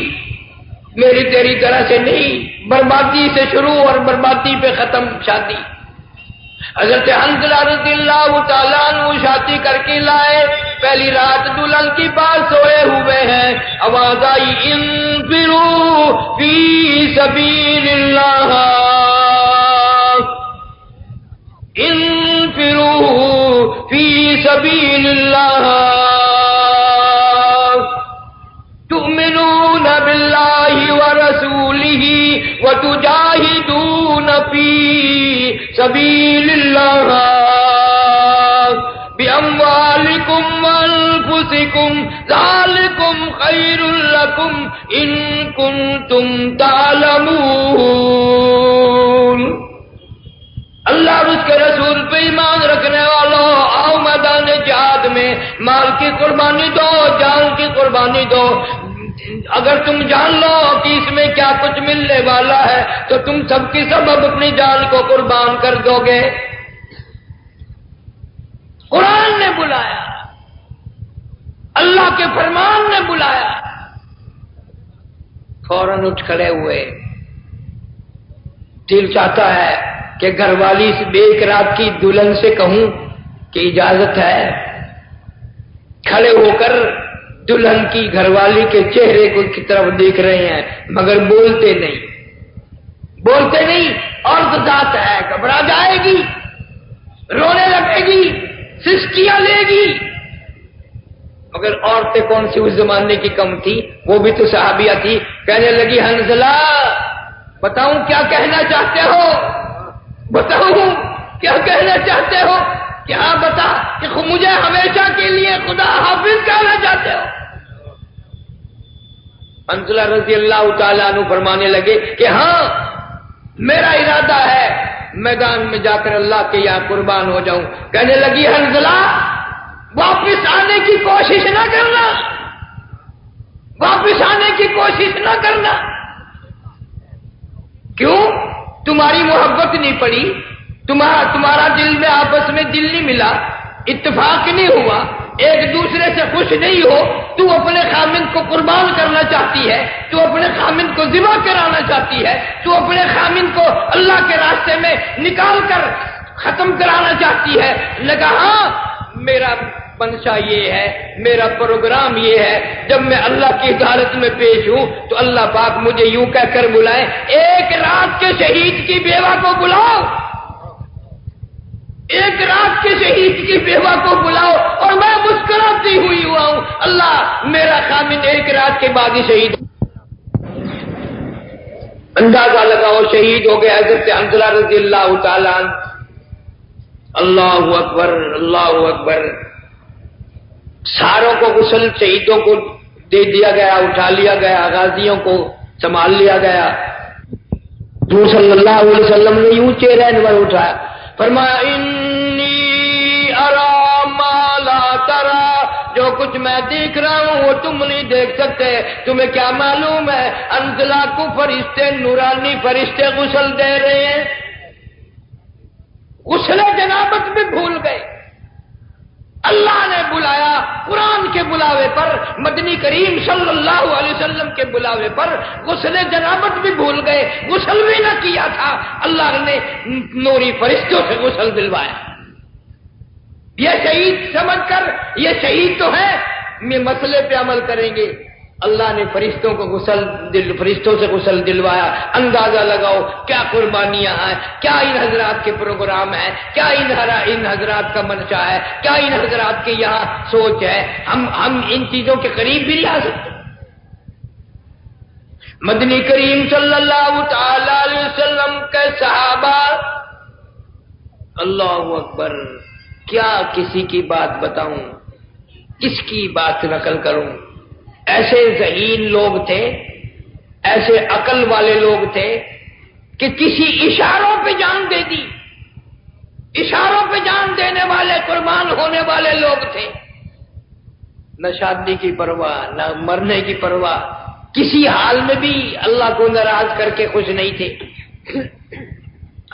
میری تیری طرح سے نہیں، بربادی سے شروع اور بربادی پہ ختم شادی۔ حضرت حنظلہ رضی اللہ تعالیٰ عنہ شادی کر کے لائے، پہلی رات دلہن کے پاس سوئے ہوئے ہیں، آواز آئی انفروا فی سبیل اللہ، انفروا فی سبیل اللہ، تؤمنون باللہ ورسولہ وتجاہدون فی سبیل اللہ بأموالکم وانفسکم ذالکم خیر لکم ان کنتم تعلمون۔ اللہ اور اس کے رسول پہ ایمان رکھنے والوں، آؤ میدان جہاد میں مال کی قربانی دو، جان کی قربانی دو۔ اگر تم جان لو کہ اس میں کیا کچھ ملنے والا ہے تو تم سب کی سب اپنی جان کو قربان کر دو گے۔ قرآن نے بلایا، اللہ کے فرمان نے بلایا، فوراً اٹھ کھڑے ہوئے۔ دل چاہتا ہے کہ گھر والی سے ایک رات کی دلہن سے کہوں کہ اجازت ہے، کھڑے ہو کر دلہن کی گھر والی کے چہرے کو کی طرف دیکھ رہے ہیں مگر بولتے نہیں، عورت ذات ہے، گھبرا جائے گی، رونے لگے گی، سسکیاں لے گی۔ مگر عورتیں کون سی اس زمانے کی کم تھی، وہ بھی تو صحابیہ تھی۔ کہنے لگی حنظلہ بتاؤں کیا کہنا چاہتے ہو، بتاؤں کیا کہنا چاہتے ہو، کیا بتا کہ مجھے ہمیشہ کے لیے خدا حافظ کہنا چاہتے ہو۔ حنظلہ رضی اللہ تعالیٰ عنہ فرمانے لگے کہ ہاں میرا ارادہ ہے میدان میں جا کر اللہ کے یہاں قربان ہو جاؤں۔ کہنے لگی حنظلہ واپس آنے کی کوشش نہ کرنا، واپس آنے کی کوشش نہ کرنا۔ کیوں؟ تمہاری محبت نہیں پڑی، تمہارا دل میں آپس میں دل نہیں ملا، اتفاق نہیں ہوا، ایک دوسرے سے خوش نہیں ہو، تو اپنے خامند کو قربان کرنا چاہتی ہے، تو اپنے خامند کو ذبح کرانا چاہتی ہے، تو اپنے خامند کو اللہ کے راستے میں نکال کر ختم کرانا چاہتی ہے۔ لگا ہاں میرا منشا یہ ہے، میرا پروگرام یہ ہے، جب میں اللہ کی عدالت میں پیش ہوں تو اللہ پاک مجھے یوں کہہ کر بلائے، ایک رات کے شہید کی بیوہ کو بلاؤ، ایک رات کے شہید کی بیوہ کو بلاؤ، اور میں مسکراتی ہوئی ہوا ہوں، اللہ میرا خامند ایک رات کے بعد ہی شہید۔ اندازہ لگاؤ شہید ہو گئے حضرت حنظلہ رضی اللہ تعالیٰ عنہ۔ اللہ اکبر، اللہ اکبر۔ ساروں کو غسل شہیدوں کو دے دیا گیا، اٹھا لیا گیا، غازیوں کو سنبھال لیا گیا۔ حضور صلی اللہ علیہ وسلم نے یوں چہرہ انور اٹھایا، فرمایا انی ارا ما لا ترا، جو کچھ میں دیکھ رہا ہوں وہ تم نہیں دیکھ سکتے۔ تمہیں کیا معلوم ہے حنظلہ کو فرشتے، نورانی فرشتے غسل دے رہے ہیں، غسل جنابت بھی بھول گئے۔ اللہ نے بلایا قرآن کے بلاوے پر، مدنی کریم صلی اللہ علیہ وسلم کے بلاوے پر، غسل جنابت بھی بھول گئے، غسل بھی نہ کیا تھا، اللہ نے نوری فرشتوں سے غسل دلوایا۔ یہ شہید سمجھ کر یہ شہید تو ہے، یہ مسئلے پہ عمل کریں گے، اللہ نے فرشتوں سے غسل دلوایا۔ اندازہ لگاؤ کیا قربانیاں ہیں، کیا ان حضرات کے پروگرام ہیں، کیا ان حضرات کا منشا ہے، کیا ان حضرات کے یہاں سوچ ہے۔ ہم ان چیزوں کے قریب بھی نہیں آ سکتے۔ مدنی کریم صلی اللہ تعالی علیہ وسلم کے صحابہ، اللہ اکبر، کیا کسی کی بات بتاؤں، کس کی بات نقل کروں؟ ایسے ذہین لوگ تھے، ایسے عقل والے لوگ تھے کہ کسی اشاروں پہ جان دے دی، اشاروں پہ جان دینے والے، قربان ہونے والے لوگ تھے۔ نہ شادی کی پرواہ، نہ مرنے کی پرواہ، کسی حال میں بھی اللہ کو ناراض کر کے خوش نہیں تھے۔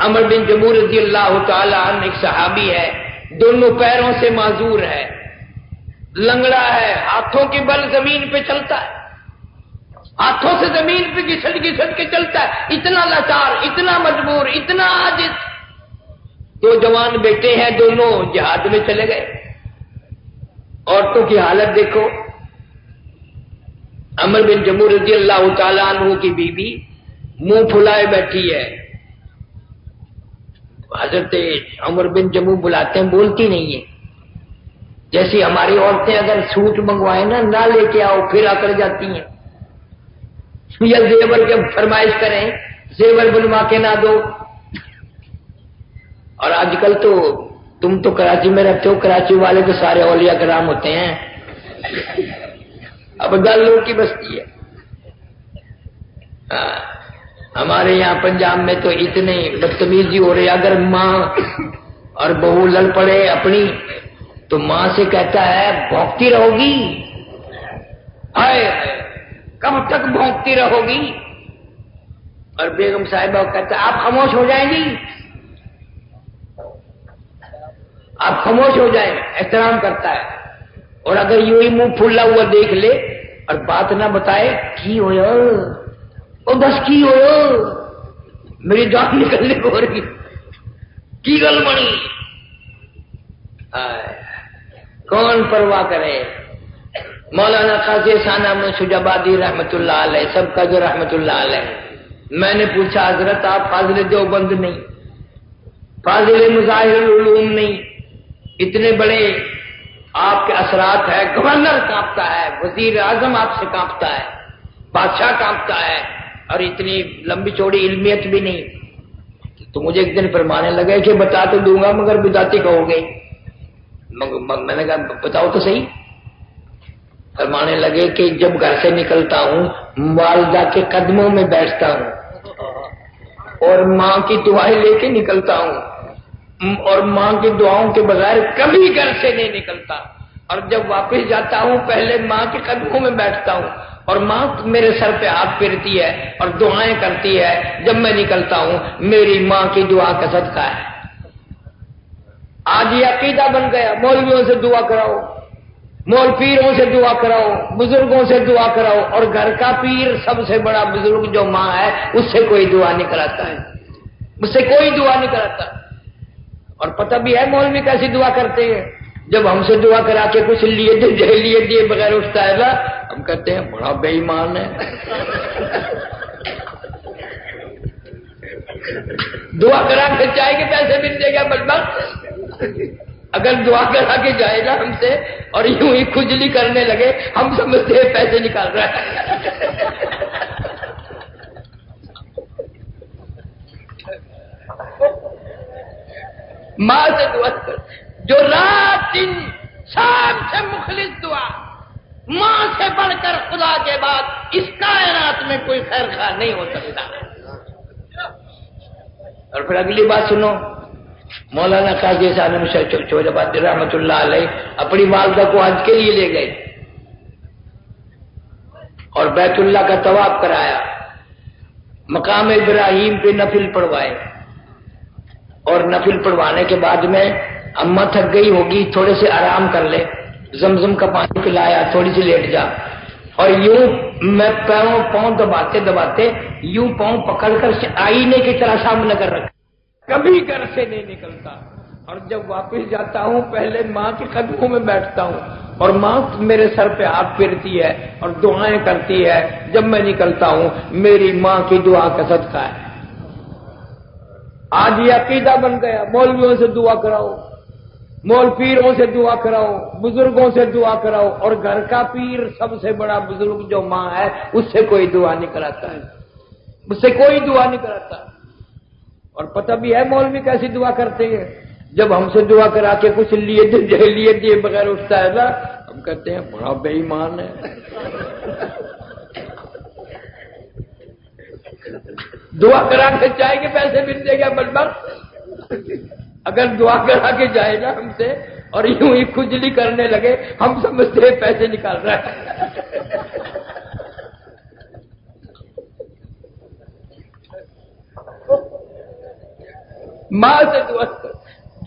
عمر بن جموح رضی اللہ تعالی عنہ ایک صحابی ہے، دونوں پیروں سے معذور ہے، لنگڑا ہے، ہاتھوں کے بل زمین پہ چلتا ہے، ہاتھوں سے زمین پہ گھسٹ گھسٹ کے چلتا ہے، اتنا لاچار، اتنا مجبور، اتنا عاجز۔ دو جوان بیٹے ہیں، دونوں جہاد میں چلے گئے۔ عورتوں کی حالت دیکھو، عمر بن جموح رضی اللہ تعالیٰ عنہ کی بیوی منہ پھلائے بیٹھی ہے، حضرت عمر بن جموح بلاتے ہیں، بولتی نہیں ہے۔ جیسی ہماری عورتیں اگر سوٹ منگوائیں نا، نہ لے کے آؤ، پھر اکڑ جاتی ہیں، یا زیور کے فرمائش کریں، زیور بنوا کے نہ دو۔ اور آج کل تو تم تو کراچی میں رہتے ہو، کراچی والے تو سارے اولیاء کرام ہوتے ہیں، اب گالوں کی بستی ہے۔ ہمارے یہاں پنجاب میں تو اتنے بدتمیزی ہو رہی ہے، اگر ماں اور بہو لڑ پڑے اپنی تو ماں سے کہتا ہے بھونکتی رہو گی، ہائے کب تک بھونکتی رہو گی، اور بیگم صاحبہ کو کہتا ہے آپ خاموش ہو جائیں گی، آپ خاموش ہو جائیں، احترام کرتا ہے۔ اور اگر یوں ہی منہ پھلا ہوا دیکھ لے اور بات نہ بتائے، کی ہویا او بس کی ہویا، میری جان نکلنے کو ہو رہی، کی گل بنی، کون پرواہ کرے۔ مولانا قاضی احسان احمد شجابادی رحمت اللہ علیہ، سب کا جو رحمت اللہ علیہ، میں نے پوچھا حضرت آپ فاضل دیوبند نہیں، فاضل مظاہر العلوم نہیں، اتنے بڑے آپ کے اثرات ہے، گورنر کانپتا ہے، وزیر اعظم آپ سے کانپتا ہے، بادشاہ کانپتا ہے، اور اتنی لمبی چوڑی علمیت بھی نہیں، تو مجھے ایک دن فرمانے لگے کہ بتا تو دوں گا مگر بدعتی کہو گے۔ میں نے کہا بتاؤ تو صحیح۔ فرمانے لگے کہ جب گھر سے نکلتا ہوں والدہ کے قدموں میں بیٹھتا ہوں اور ماں کی دعائیں لے کے نکلتا ہوں، اور ماں کی دعاؤں کے بغیر کبھی گھر سے نہیں نکلتا، اور جب واپس جاتا ہوں پہلے ماں کے قدموں میں بیٹھتا ہوں، اور ماں میرے سر پہ ہاتھ پھیرتی ہے اور دعائیں کرتی ہے جب میں نکلتا ہوں، میری ماں کی دعا کا صدقہ ہے۔ آج یہ عقیدہ بن گیا، مولویوں سے دعا کراؤ، مول پیروں سے دعا کراؤ، بزرگوں سے دعا کراؤ، اور گھر کا پیر سب سے بڑا بزرگ جو ماں ہے اس سے کوئی دعا نہیں کراتا ہے، اس سے کوئی دعا نہیں کراتا۔ اور پتہ بھی ہے مولوی کیسی دعا کرتے ہیں، جب ہم سے دعا کرا کے کچھ لیے دیے بغیر اٹھتا ہے نا، ہم کہتے ہیں بڑا بے ایمان ہے۔ دعا کرا کے چائے کے پیسے مل دے گا بدبخت، اگر دعا کرا کے جائے گا ہم سے اور یوں ہی کھجلی کرنے لگے، ہم سمجھتے ہیں پیسے نکال رہا ہے۔ ماں سے دعا کر، جو رات دن سب سے مخلص دعا، ماں سے بڑھ کر خدا کے بعد اس کائنات میں کوئی خیر خواہ نہیں ہو سکتا۔ اور پھر اگلی بات سنو، مولانا قاضی احسان احمد شجابادی رحمت اللہ علیہ اپنی والدہ کو حج کے لیے لے گئے اور بیت اللہ کا طواف کرایا، مقام ابراہیم پہ نفل پڑھوائے، اور نفل پڑھوانے کے بعد میں اماں تھک گئی ہوگی، تھوڑے سے آرام کر لے، زمزم کا پانی پلایا، تھوڑی سی لیٹ جا، اور یوں میں پاؤں دباتے دباتے یوں پاؤں پکڑ کر آئینے کی طرح سامنے کر رکھا، کبھی گھر سے نہیں نکلتا، اور جب واپس جاتا ہوں پہلے ماں کے قدموں میں بیٹھتا ہوں، اور ماں میرے سر پہ ہاتھ پھیرتی ہے اور دعائیں کرتی ہے جب میں نکلتا ہوں، میری ماں کی دعا کا صدقہ ہے۔ آج یہ عقیدہ بن گیا، مولویوں سے دعا کراؤ، مول پیروں سے دعا کراؤ، بزرگوں سے دعا کراؤ، اور گھر کا پیر سب سے بڑا بزرگ جو ماں ہے اس سے کوئی دعا نہیں کراتا ہے، اس سے کوئی دعا نہیں کراتا۔ اور پتہ بھی ہے مولوی کیسی دعا کرتے ہیں؟ جب ہم سے دعا کرا کے کچھ لیے دیے بغیر اٹھتا ہے نا، ہم کہتے ہیں بڑا بے ایمان ہے۔ دعا کرا کے چاہے کہ پیسے مل دے گا بدبخت، اگر دعا کرا کے جائے گا ہم سے اور یوں ہی کھجلی کرنے لگے، ہم سمجھتے ہیں پیسے نکال رہا ہے۔ ماں سے دعا کر،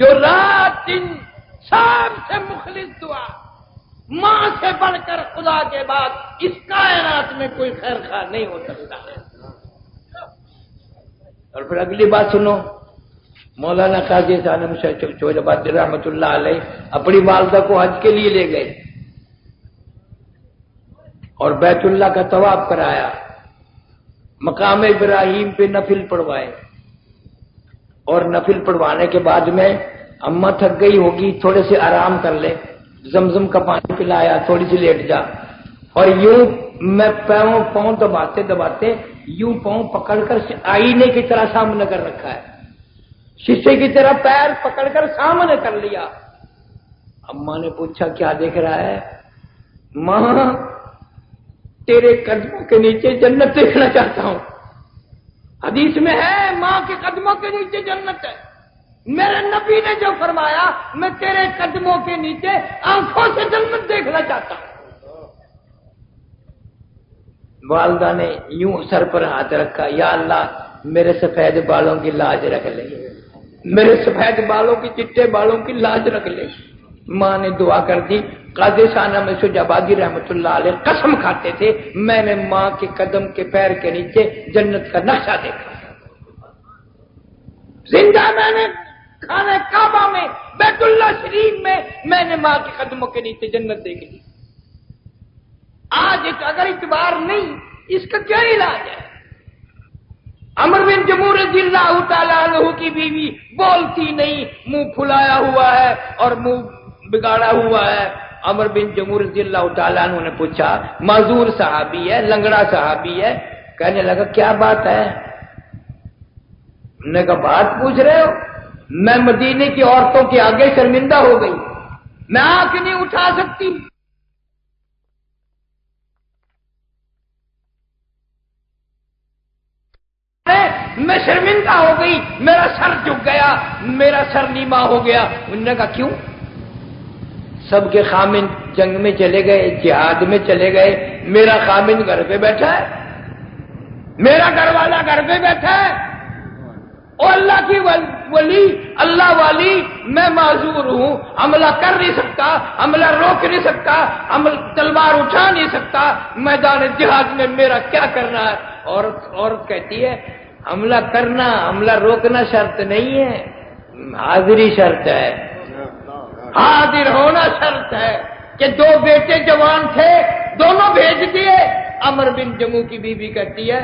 جو رات دن سب سے مخلص دعا، ماں سے بڑھ کر خدا کے بعد اس کائنات میں کوئی خیر خواہ نہیں ہو سکتا ہے۔ اور پھر اگلی بات سنو، مولانا قاضی سالم شاہ آبادی رحمۃ اللہ علیہ اپنی والدہ کو حج کے لیے لے گئے اور بیت اللہ کا طواف کرایا، مقام ابراہیم پہ نفل پڑھوائے، اور نفل پڑھوانے کے بعد میں اماں تھک گئی ہوگی، تھوڑے سے آرام کر لے، زمزم کا پانی پلایا، تھوڑی سی لیٹ جا، اور یوں میں پاؤں دباتے دباتے یوں پاؤں پکڑ کر آئینے کی طرح سامنے کر رکھا ہے، شیشے کی طرح پیر پکڑ کر سامنے کر لیا۔ اماں نے پوچھا کیا دیکھ رہا ہے؟ ماں تیرے قدموں کے نیچے جنت دیکھنا چاہتا ہوں۔ حدیث میں ہے ماں کے قدموں کے نیچے جنت ہے، میرے نبی نے جو فرمایا میں تیرے قدموں کے نیچے آنکھوں سے جنت دیکھنا چاہتا ہوں۔ والدہ نے یوں سر پر ہاتھ رکھا، یا اللہ میرے سفید بالوں کی لاج رکھ لے، میرے سفید بالوں کی چٹے بالوں کی لاج رکھ لے۔ ماں نے دعا کر دی۔ قاضی ثانیہ مسعود آبادی رحمۃ اللہ علیہ قسم کھاتے تھے، میں نے ماں کے قدم کے پیر کے نیچے جنت کا نقشہ دیکھا، زندہ میں نے خانہ کعبہ میں بیت اللہ شریف میں نے ماں کے قدموں کے نیچے جنت دیکھ لی۔ آج اگر اعتبار نہیں، اس کا کیا علاج ہے؟ عمر بن جموح رضی اللہ تعالیٰ عنہ کی بیوی بولتی نہیں، منہ پھلایا ہوا ہے اور منہ بگاڑا ہوا ہے۔ عمر بن جموح رضی اللہ تعالیٰ عنہ نے پوچھا، معذور صحابی ہے، لنگڑا صحابی ہے، کہنے لگا کیا بات ہے؟ انہوں نے کہا بات پوچھ رہے ہو؟ میں مدینے کی عورتوں کے آگے شرمندہ ہو گئی، میں آنکھ نہیں اٹھا سکتی، میں شرمندہ ہو گئی، میرا سر جھک گیا، میرا سر نیما ہو گیا۔ انہوں نے کہا کیوں؟ سب کے خامن جنگ میں چلے گئے، جہاد میں چلے گئے، میرا خامن گھر پہ بیٹھا ہے، میرا گھر والا گھر پہ بیٹھا ہے، اور اللہ کی ولی، اللہ والی، میں معذور ہوں، حملہ کر نہیں سکتا، حملہ روک نہیں سکتا، تلوار اٹھا نہیں سکتا، میدان جہاد میں میرا کیا کرنا ہے؟ عورت کہتی ہے حملہ کرنا، حملہ روکنا شرط نہیں ہے، حاضری شرط ہے، حاضر ہونا شرط ہے۔ کہ دو بیٹے جوان تھے، دونوں بھیج دیے۔ عمر بن جموح کی بیوی کہتی ہے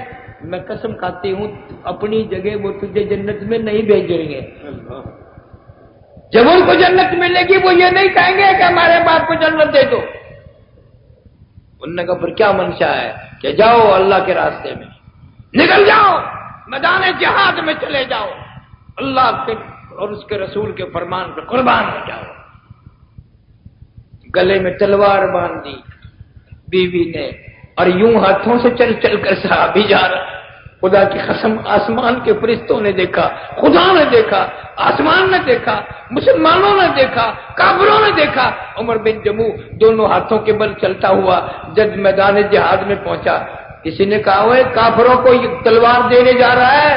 میں قسم کھاتی ہوں اپنی جگہ وہ تجھے جنت میں نہیں بھیجیں گے، جب ان کو جنت ملے گی وہ یہ نہیں کہیں گے کہ ہمارے باپ کو جنت دے دو۔ انہوں نے کہا پھر کیا منشا ہے؟ کہ جاؤ اللہ کے راستے میں نکل جاؤ، میدان جہاد میں چلے جاؤ، اللہ کے اور اس کے رسول کے فرمان پہ قربان ہو جاؤ۔ گلے میں تلوار باندھ دی بیوی نے، اور یوں ہاتھوں سے چل چل کر صحابی جا رہا۔ خدا کی قسم آسمان کے فرشتوں نے دیکھا، خدا نے دیکھا، آسمان نے دیکھا، مسلمانوں نے دیکھا، کافروں نے دیکھا، عمر بن جموح دونوں ہاتھوں کے بل چلتا ہوا جب میدان جہاد میں پہنچا۔ کسی نے کہا وہ کافروں کو یہ تلوار دینے جا رہا ہے،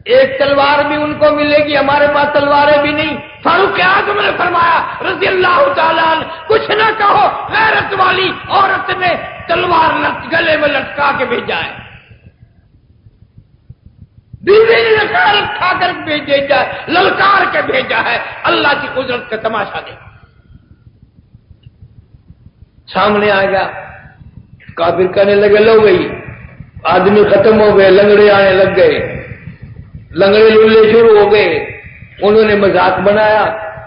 ایک تلوار بھی ان کو ملے گی، ہمارے پاس تلواریں بھی نہیں۔ فاروق اعظم نے فرمایا رضی اللہ تعالیٰ عنہ کچھ نہ کہو، غیرت والی عورت نے تلوار گلے میں لٹکا کے بھیجا ہے، بیوی نے للکار کھا کر بھیجا ہے، للکار کے بھیجا ہے۔ اللہ کی قدرت کا تماشا دے۔ سامنے آ گیا، کافر کہنے لگے لو گئی، آدمی ختم ہو گئے، لنگڑے آنے لگ گئے، لنگڑے لولے شروع ہو گئے۔ انہوں نے مذاق بنایا،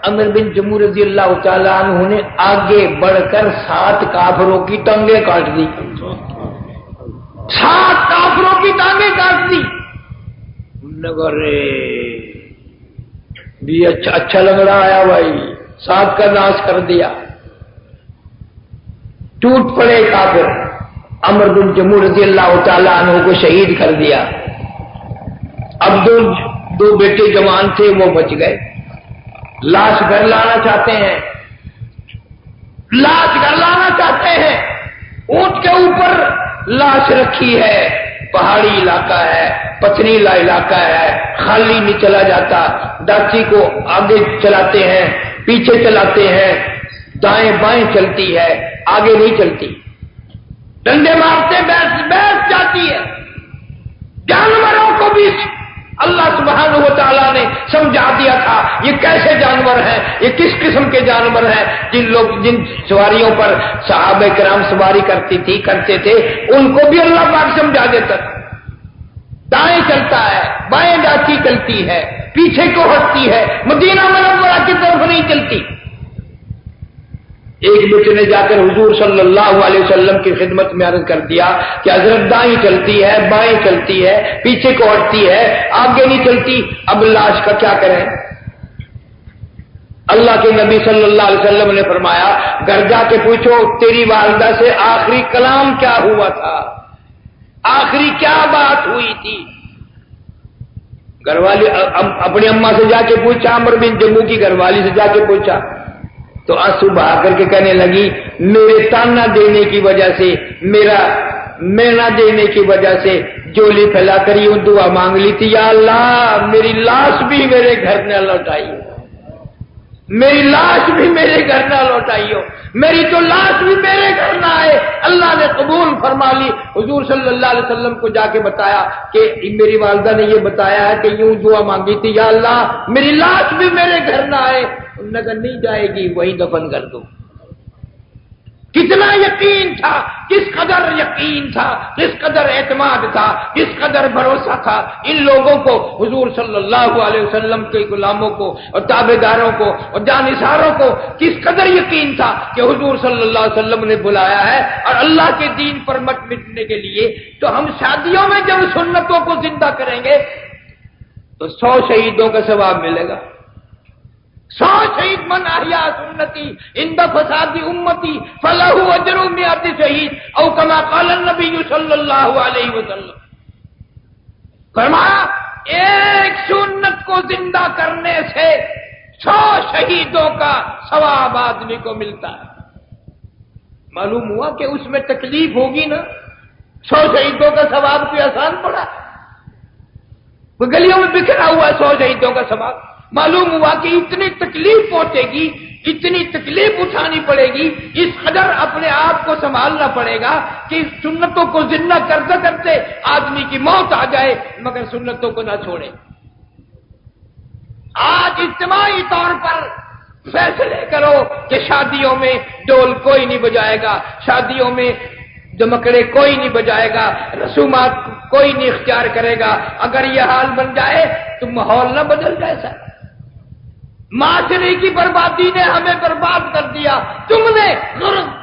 عامر بن جموح رضی اللہ تعالیٰ عنہ نے آگے بڑھ کر 7 کافروں کی ٹانگیں کاٹ دی. 7 کافروں کی ٹانگیں کاٹ دی. نگرے بھی اچھا لگ رہا آیا بھائی، 7 کا ناش کر دیا. ٹوٹ پڑے کافر. عامر بن جموح رضی اللہ تعالیٰ عنہ کو شہید کر دیا. اب دو بیٹے جوان تھے، وہ بچ گئے. لاش گھر لانا چاہتے ہیں، لاش گھر لانا چاہتے ہیں. اونٹ کے اوپر لاش رکھی ہے، پہاڑی علاقہ ہے، پتھریلا علاقہ ہے، خالی نہیں چلا جاتا. ڈاچی کو آگے چلاتے ہیں، پیچھے چلاتے ہیں، دائیں بائیں چلتی ہے، آگے نہیں چلتی. ڈنڈے مارتے بیٹھ جاتی ہے. جانوروں کو بھی اللہ سبحانہ و تعالیٰ نے سمجھا دیا تھا یہ کیسے جانور ہیں، یہ کس قسم کے جانور ہیں. جن سواریوں پر صحابہ کرام سواری کرتے تھے ان کو بھی اللہ پاک سمجھا دیتا تھا. دائیں چلتا ہے، بائیں ڈاچی چلتی ہے، پیچھے کو ہٹتی ہے، مدینہ منورہ کی طرف نہیں چلتی. ایک بیٹے نے جا کر حضور صلی اللہ علیہ وسلم کی خدمت میں عرض کر دیا کہ حضرت دائیں چلتی ہے، بائیں چلتی ہے، پیچھے کو ہٹتی ہے، آگے نہیں چلتی، اب لاش کا کیا کریں؟ اللہ کے نبی صلی اللہ علیہ وسلم نے فرمایا گھر جا کے پوچھو تیری والدہ سے آخری کلام کیا ہوا تھا، آخری کیا بات ہوئی تھی. گھر والی اپنی اماں سے جا کے پوچھا، عامر بن جموح کی گھر والی سے جا کے پوچھا تو آنسو بہا کر کے کہنے لگی میرے تانا دینے کی وجہ سے، میرا مینا دینے کی وجہ سے جولی پھیلا کر یوں دعا مانگ لی تھی، یا اللہ میری لاش بھی میرے گھر نہ لوٹائی، میری لاش بھی میرے گھر نہ لوٹائی ہو، میری تو لاش بھی میرے گھر نہ آئے. اللہ نے قبول فرما لی. حضور صلی اللہ علیہ وسلم کو جا کے بتایا کہ میری والدہ نے یہ بتایا ہے کہ یوں دعا مانگی تھی، یا اللہ میری لاش بھی میرے گھر نہ آئے. نگر نہیں جائے گی، وہی دفن کر دو. کتنا یقین تھا، کس قدر یقین تھا، کس قدر اعتماد تھا، کس قدر بھروسہ تھا ان لوگوں کو، حضور صلی اللہ علیہ وسلم کے غلاموں کو اور تابع داروں کو اور جانثاروں کو کس قدر یقین تھا کہ حضور صلی اللہ علیہ وسلم نے بلایا ہے اور اللہ کے دین پر مٹ مٹنے کے لیے. تو ہم شادیوں میں جب سنتوں کو زندہ کریں گے تو 100 شہیدوں کا ثواب ملے گا. 100 شہید من احیا سنتی عند فساد امتی فلہ اجر 100 شہید او کما قال النبی صلی اللہ علیہ وسلم. فرمایا ایک سنت کو زندہ کرنے سے 100 شہیدوں کا ثواب آدمی کو ملتا ہے. معلوم ہوا کہ اس میں تکلیف ہوگی نا. 100 شہیدوں کا ثواب کوئی آسان پڑا؟ وہ گلیوں میں بکھرا ہوا 100 شہیدوں کا ثواب. معلوم ہوا کہ اتنی تکلیف پہنچے گی، اتنی تکلیف اٹھانی پڑے گی، اس قدر اپنے آپ کو سنبھالنا پڑے گا کہ سنتوں کو زندہ کرتے کرتے آدمی کی موت آ جائے مگر سنتوں کو نہ چھوڑے. آج اجتماعی طور پر فیصلے کرو کہ شادیوں میں ڈول کوئی نہیں بجائے گا، شادیوں میں جمکڑے کوئی نہیں بجائے گا، رسومات کوئی نہیں اختیار کرے گا. اگر یہ حال بن جائے تو ماحول نہ بدل جائے سر. معاشرے کی بربادی نے ہمیں برباد کر دیا. تم نے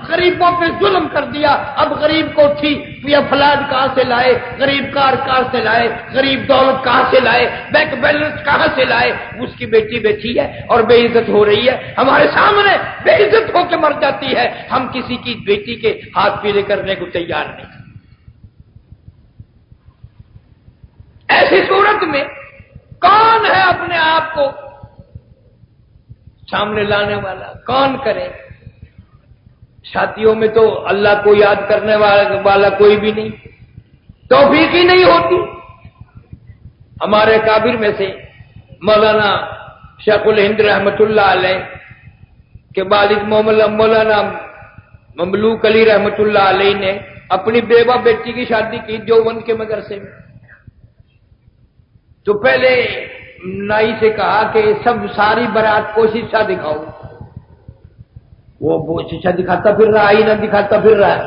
غریبوں پہ ظلم کر دیا. اب غریب کو اٹھی یا فلاد کہاں سے لائے، غریب کار کہاں سے لائے، غریب دولت کہاں سے لائے، بینک بیلنس کہاں سے لائے. اس کی بیٹی بیٹھی ہے اور بے عزت ہو رہی ہے ہمارے سامنے، بے عزت ہو کے مر جاتی ہے. ہم کسی کی بیٹی کے ہاتھ پیلے کرنے کو تیار نہیں. ایسی صورت میں کون ہے اپنے آپ کو سامنے لانے والا؟ کون کرے؟ شادیوں میں تو اللہ کو یاد کرنے والا کوئی بھی نہیں، توفیق ہی نہیں ہوتی. ہمارے کابر میں سے مولانا شیخ الہند رحمت اللہ علیہ کے والد مولانا مملوک علی رحمت اللہ علیہ نے اپنی بیوہ بیٹی کی شادی کی دیوبند کے مدرسے میں. تو پہلے نائی سے کہا کہ ساری بارات کو شیشہ دکھاؤ. وہ شیشہ دکھاتا پھر رہا، ہی نہ دکھاتا پھر رہا.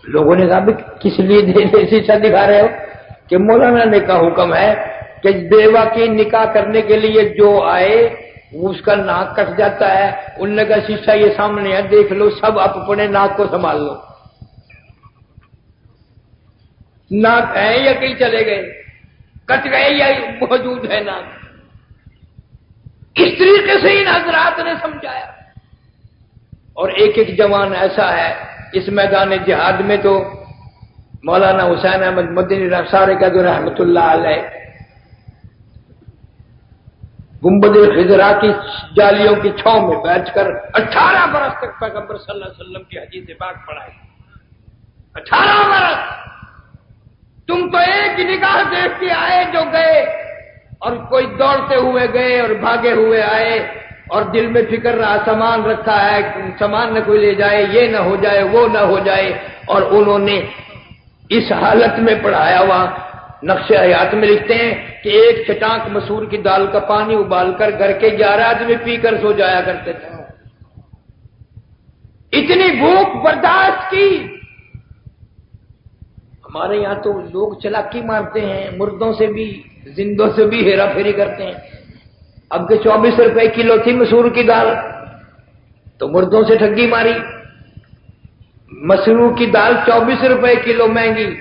لوگوں نے کہا کس لیے شیشہ دکھا رہے ہو؟ کہ مولانا نے کا حکم ہے کہ بیوہ کی نکاح کرنے کے لیے جو آئے اس کا ناک کٹ جاتا ہے، انہوں کا شیشہ یہ سامنے ہے، دیکھ لو، سب آپ اپنے ناک کو سنبھال لو. ناک ہے یا کہیں چلے گئے، کٹ گئے یا موجود ہے ناک. اس طریقے سے ان حضرات نے سمجھایا. اور ایک ایک جوان ایسا ہے اس میدان جہاد میں. تو مولانا حسین احمد مدنی رفسارے کا جو رحمت اللہ علیہ گنبد خضرا کی جالیوں کی چھاؤں میں بیٹھ کر 18 برس تک پیغمبر صلی اللہ علیہ وسلم کی حدیث پاک پڑھائی. 18 برس تم تو ایک ہی نگاہ دیکھ کے آئے جو گئے، اور کوئی دوڑتے ہوئے گئے اور بھاگے ہوئے آئے، اور دل میں فکر رہا سامان رکھا ہے، سامان نہ کوئی لے جائے، یہ نہ ہو جائے، وہ نہ ہو جائے. اور انہوں نے اس حالت میں پڑھایا ہوا. نقش حیات میں لکھتے ہیں کہ ایک چٹانک مسور کی دال کا پانی ابال کر گھر کے 11 آدمی پی کر سو جایا کرتے تھے. اتنی بھوک برداشت کی. ہمارے یہاں تو لوگ چلاکی مارتے ہیں، مردوں سے بھی زندوں سے بھی ہیرا پھیری کرتے ہیں. اب کے 24 روپے کلو تھی مسور کی دال، تو مردوں سے ٹھگی ماری. مسور کی دال 24 روپے کلو مہنگی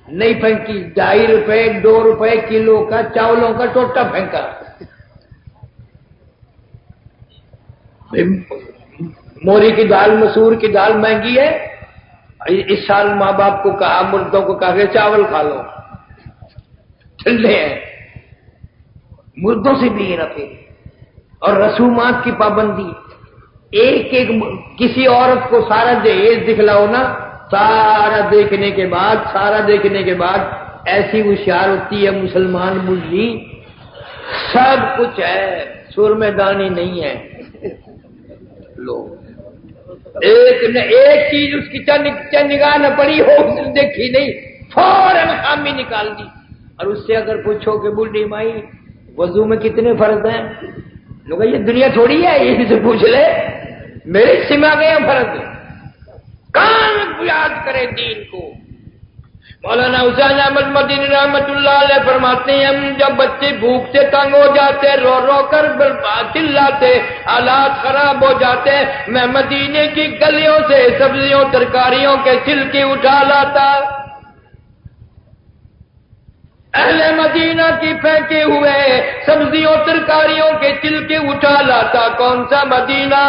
نہیں پھینکی، 2.5 روپے 2 روپے کلو کا چاولوں کا ٹوٹا پھینکا. موری کی دال مسور کی دال مہنگی ہے. اس سال ماں باپ کو کہا، مردوں کو کہا کہ چاول کھا لو، ٹھنڈے ہیں. مردوں سے بھی ہیرا پھیری اور رسومات کی پابندی. ایک ایک کسی عورت کو سارا جہیز دکھلاؤ نا، سارا دیکھنے کے بعد ایسی ہوشیار ہوتی ہے مسلمان بجلی، سب کچھ ہے، سر میں دانی نہیں ہے. لو ایک چیز اس کی چند نگاہ نہ پڑی ہو، اس نے دیکھی نہیں، فوراً خامی نکال دی. اور اس سے اگر پوچھو کہ بوڑھی مائی وضو میں کتنے فرض ہیں، لوگ یہ دنیا تھوڑی ہے، یہ سے پوچھ لے، میرے حصے میں آ گئے ہیں فرض. کان یاد کرے دین کو. مولانا حسین احمد مدنی رحمت اللہ علیہ فرماتے ہیں، ہم جب بچے بھوک سے تنگ ہو جاتے، رو رو کر چلاتے، حالات خراب ہو جاتے، میں مدینے کی گلیوں سے سبزیوں ترکاریوں کے چھلکے اٹھا لاتا. اہل مدینہ کی پھینکے ہوئے سبزیوں ترکاریوں کے چھلکے اٹھا لاتا. کون سا مدینہ؟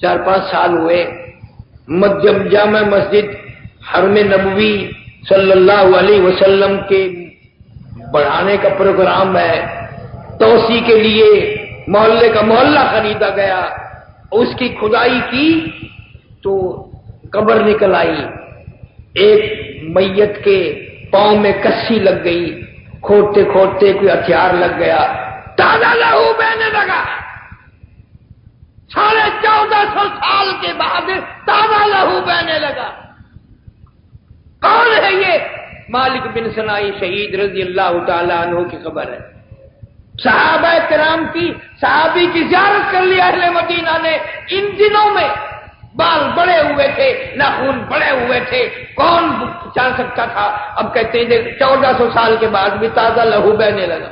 4-5 سال ہوئے. جامع مسجد حرم نبوی صلی اللہ علیہ وسلم کے بڑھانے کا پروگرام ہے، توسیع کے لیے محلے کا محلہ خریدا گیا. اس کی کھدائی کی تو قبر نکل آئی. ایک میت کے پاؤں میں کسی لگ گئی، کھوٹتے کھوٹتے کوئی ہتھیار لگ گیا، تازہ لہو بہنے لگا. 1450 سال کے بعد تازہ لہو بہنے لگا. کون ہے یہ؟ مالک بن سنائی شہید رضی اللہ تعالی عنہ کی خبر ہے. صحابہ کرام کی صحابی کی زیارت کر لی اہل مدینہ نے. ان دنوں میں بال بڑے ہوئے تھے، ناخن بڑے ہوئے تھے، کون جان سکتا تھا. اب کہتے ہیں 1400 سال کے بعد بھی تازہ لہو بہنے لگا.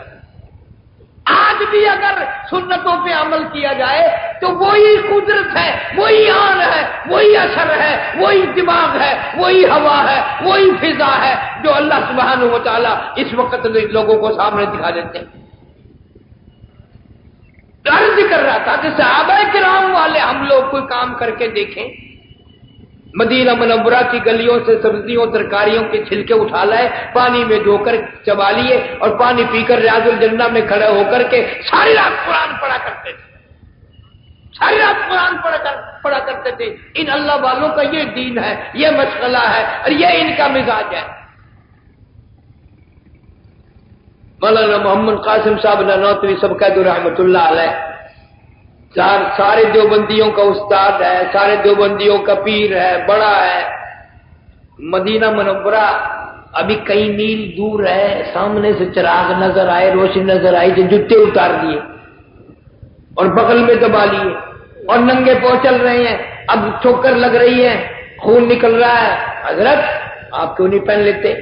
آج بھی اگر سنتوں پہ عمل کیا جائے تو وہی قدرت ہے، وہی آن ہے، وہی اثر ہے، وہی دماغ ہے، وہی ہوا ہے، وہی فضا ہے جو اللہ سبحانہ و تعالیٰ اس وقت لوگوں کو سامنے دکھا دیتے ہیں. عرض کر رہا تھا کہ صحابہ کرام والے ہم لوگ کوئی کام کر کے دیکھیں. مدینہ منورہ کی گلیوں سے سبزیوں ترکاریوں کے چھلکے اٹھا لائے، پانی میں دھو کر چبا لیے، اور پانی پی کر ریاض الجنہ میں کھڑے ہو کر کے ساری رات قرآن پڑھا کرتے تھے. ساری رات قرآن پڑھا کرتے تھے. ان اللہ والوں کا یہ دین ہے، یہ مشغلہ ہے، اور یہ ان کا مزاج ہے. مولانا محمد قاسم صاحب نانوتوی سب کا رحمت اللہ علیہ سارے دیوبندیوں کا استاد ہے، سارے دیوبندیوں کا پیر ہے، بڑا ہے. مدینہ منورہ ابھی کئی میل دور ہے، سامنے سے چراغ نظر آئے، روشنی نظر آئی تو جوتے اتار دیے اور بغل میں دبا لیے اور ننگے پاؤں چل رہے ہیں. اب ٹھوکر لگ رہی ہے، خون نکل رہا ہے. حضرت آپ کیوں نہیں پہن لیتے؟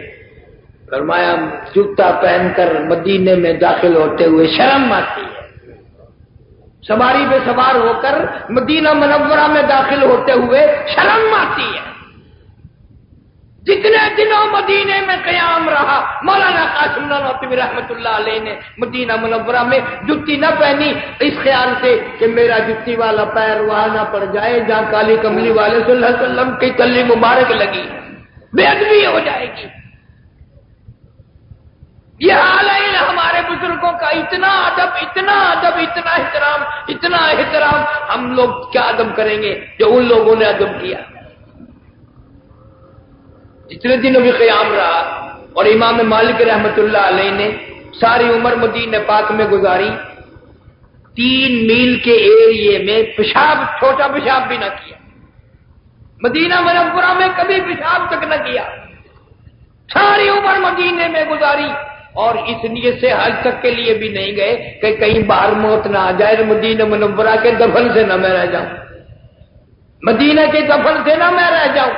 فرمایا جوتا پہن کر مدینے میں داخل ہوتے ہوئے شرم آتی ہے، سواری پہ سوار ہو کر مدینہ منورہ میں داخل ہوتے ہوئے شرم آتی ہے۔ جتنے دنوں مدینے میں قیام رہا مولانا قاسم نانوتوی رحمت اللہ علیہ نے مدینہ منورہ میں جتی نہ پہنی اس خیال سے کہ میرا جتی والا پیر وہاں نہ پڑ جائے جہاں کالی کملی والے صلی اللہ علیہ وسلم کی کلی مبارک لگی، بے ادبی ہو جائے گی۔ یہ حال ہے ہمارے بزرگوں کا، اتنا ادب اتنا ادب اتنا احترام اتنا احترام، ہم لوگ کیا ادب کریں گے جو ان لوگوں نے ادب کیا۔ جتنے دنوں بھی قیام رہا، اور امام مالک رحمت اللہ علیہ نے ساری عمر مدینہ پاک میں گزاری، 3 میل کے ایریے میں پیشاب، چھوٹا پیشاب بھی نہ کیا، مدینہ منورہ میں کبھی پیشاب تک نہ کیا، ساری عمر مدینے میں گزاری، اور اس نیت سے حج تک کے لیے بھی نہیں گئے کہ کہیں باہر موت نہ آ جائے، مدینہ منورہ کے دفن سے نہ میں رہ جاؤں، مدینہ کے دفن سے نہ میں رہ جاؤں۔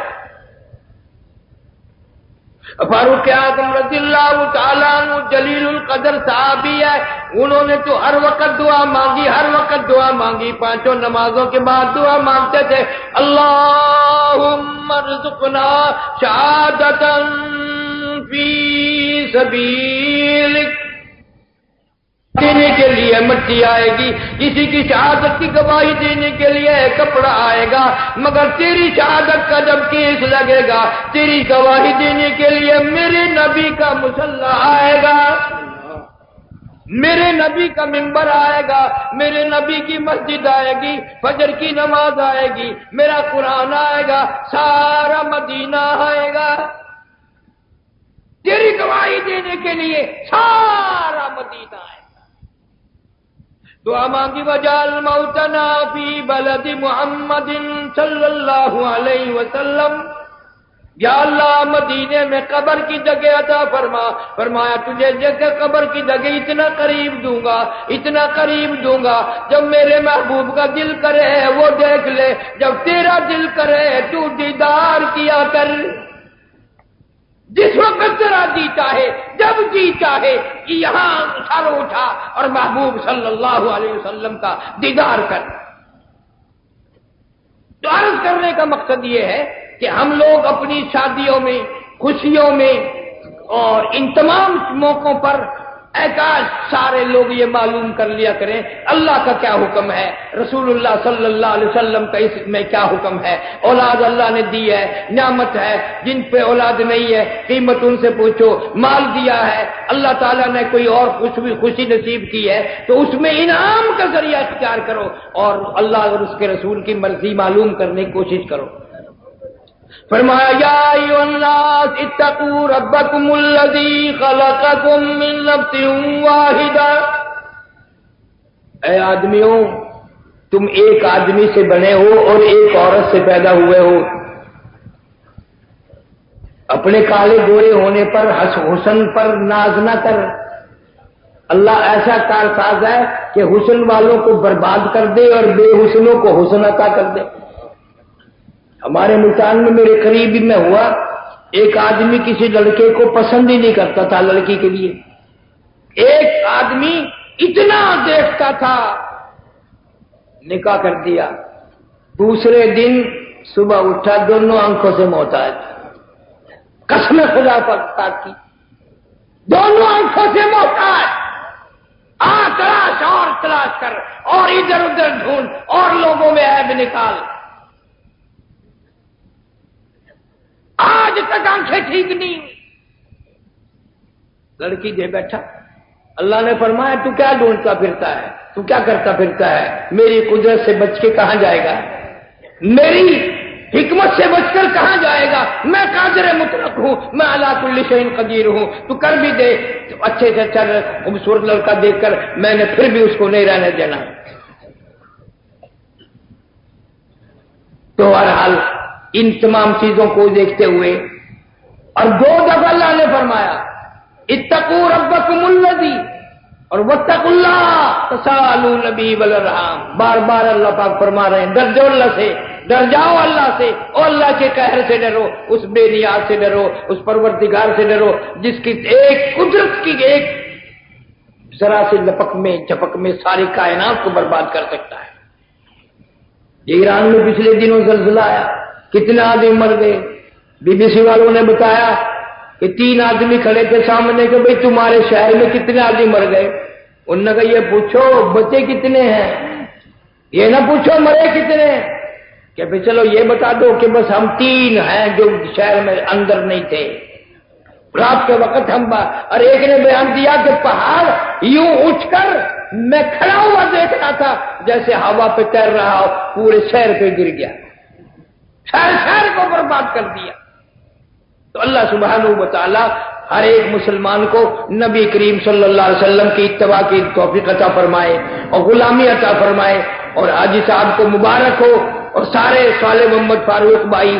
فاروق اعظم رضی اللہ تعالیٰ عنہ جلیل القدر صحابی ہے، انہوں نے تو ہر وقت دعا مانگی، ہر وقت دعا مانگی، 5 نمازوں کے بعد دعا مانگتے تھے، اللہم ارزقنا شہادتا فی سبیلک، دینے کے لیے مٹی آئے گی، کسی کی شہادت کی گواہی دینے کے لیے کپڑا آئے گا، مگر تیری شہادت کا جب کیس لگے گا، تیری گواہی دینے کے لیے میرے نبی کا مصلی آئے گا، میرے نبی کا منبر آئے گا، میرے نبی کی مسجد آئے گی، فجر کی نماز آئے گی، میرا قرآن آئے گا، سارا مدینہ آئے گا، تیری گواہی دینے کے لیے سارا مدینہ آئے گا۔ دعا مانگی وجعل موتنا فی بلد محمد صلی اللہ علیہ وسلم، یا اللہ مدینے میں قبر کی جگہ عطا فرما، فرمایا تجھے جگہ قبر کی جگہ اتنا قریب دوں گا، اتنا قریب دوں گا، جب میرے محبوب کا دل کرے وہ دیکھ لے، جب تیرا دل کرے تو دیدار کیا کر، جس وقت تیرا جی چاہے، جب جی چاہے کہ یہاں سر اٹھا اور محبوب صلی اللہ علیہ وسلم کا دیدار کر۔ تو عرض کرنے کا مقصد یہ ہے کہ ہم لوگ اپنی شادیوں میں، خوشیوں میں اور ان تمام موقعوں پر کاش سارے لوگ یہ معلوم کر لیا کریں اللہ کا کیا حکم ہے، رسول اللہ صلی اللہ علیہ وسلم کا اس میں کیا حکم ہے۔ اولاد اللہ نے دی ہے، نعمت ہے، جن پہ اولاد نہیں ہے قیمت ان سے پوچھو، مال دیا ہے اللہ تعالیٰ نے کوئی اور خوشی نصیب کی ہے تو اس میں انعام کا ذریعہ اختیار کرو اور اللہ اور اس کے رسول کی مرضی معلوم کرنے کی کوشش کرو۔ فرمایا یا ایھا الناس اتقوا ربکم الذی خلقکم من نفس واحدہ، اے آدمیوں تم ایک آدمی سے بنے ہو اور ایک عورت سے پیدا ہوئے ہو، اپنے کالے گورے ہونے پر حسن پر ناز نہ کر، اللہ ایسا کارساز ہے کہ حسن والوں کو برباد کر دے اور بے حسنوں کو حسن عطا کر دے۔ ہمارے ملتان میں میرے قریب میں ہوا، ایک آدمی کسی لڑکے کو پسند ہی نہیں کرتا تھا لڑکی کے لیے، ایک آدمی اتنا دیکھتا تھا، نکاح کر دیا، دوسرے دن صبح اٹھا دونوں آنکھوں سے محتاج، قسم خدا پر کی دونوں آنکھوں سے محتاج، تلاش اور تلاش کر اور ادھر ادھر ڈھونڈ اور لوگوں میں عیب نکال، آج تک آنکھیں ٹھیک نہیں، لڑکی دے بیٹھا۔ اللہ نے فرمایا تو کیا ڈھونڈتا پھرتا ہے، تو کیا کرتا پھرتا ہے، میری قدرت سے بچ کے کہاں جائے گا، میری حکمت سے بچ کر کہاں جائے گا، میں قادر مطلق ہوں، میں علی کل شیء قدیر ہوں، تو کر بھی دے تو اچھے سے اچھا خوبصورت لڑکا دیکھ کر میں نے پھر بھی اس کو نہیں رہنے دینا۔ تو بہرحال ان تمام چیزوں کو دیکھتے ہوئے اور 2 دفعہ اللہ نے فرمایا اتقوا ربکم الذی اور واتقوا اللہ تساءلون بہ والارحام، بار بار اللہ پاک فرما رہے ہیں ڈر جو اللہ سے، ڈر جاؤ اللہ سے، اور اللہ کے قہر سے ڈرو، اس بے نیاز سے ڈرو، اس پروردگار سے ڈرو جس کی ایک قدرت کی ایک ذرا سے لپک میں جھپک میں ساری کائنات کو برباد کر سکتا ہے۔ ایران میں پچھلے دنوں زلزلہ آیا، کتنے آدمی مر گئے۔ بی بی سی والوں نے بتایا کہ 3 آدمی کھڑے تھے سامنے کہ بھئی تمہارے شہر میں کتنے آدمی مر گئے؟ انہوں نے کہا یہ پوچھو بچے کتنے ہیں، یہ نہ پوچھو مرے کتنے ہیں، کہ پھر چلو یہ بتا دو کہ بس ہم 3 ہیں جو شہر میں اندر نہیں تھے، رات کے وقت ہم اور ایک نے بیان دیا کہ پہاڑ یوں اٹھ کر میں کھڑا ہوا دیکھ رہا تھا جیسے ہوا پہ تیر رہا ہو، پورے شہر پہ گر گیا، شہر کو برباد کر دیا۔ تو اللہ سبحانہ و تعالی ہر ایک مسلمان کو نبی کریم صلی اللہ علیہ وسلم کی اتباع کی توفیق عطا فرمائے اور غلامی عطا فرمائے، اور حاجی صاحب کو مبارک ہو، اور سارے صالح محمد فاروق بھائی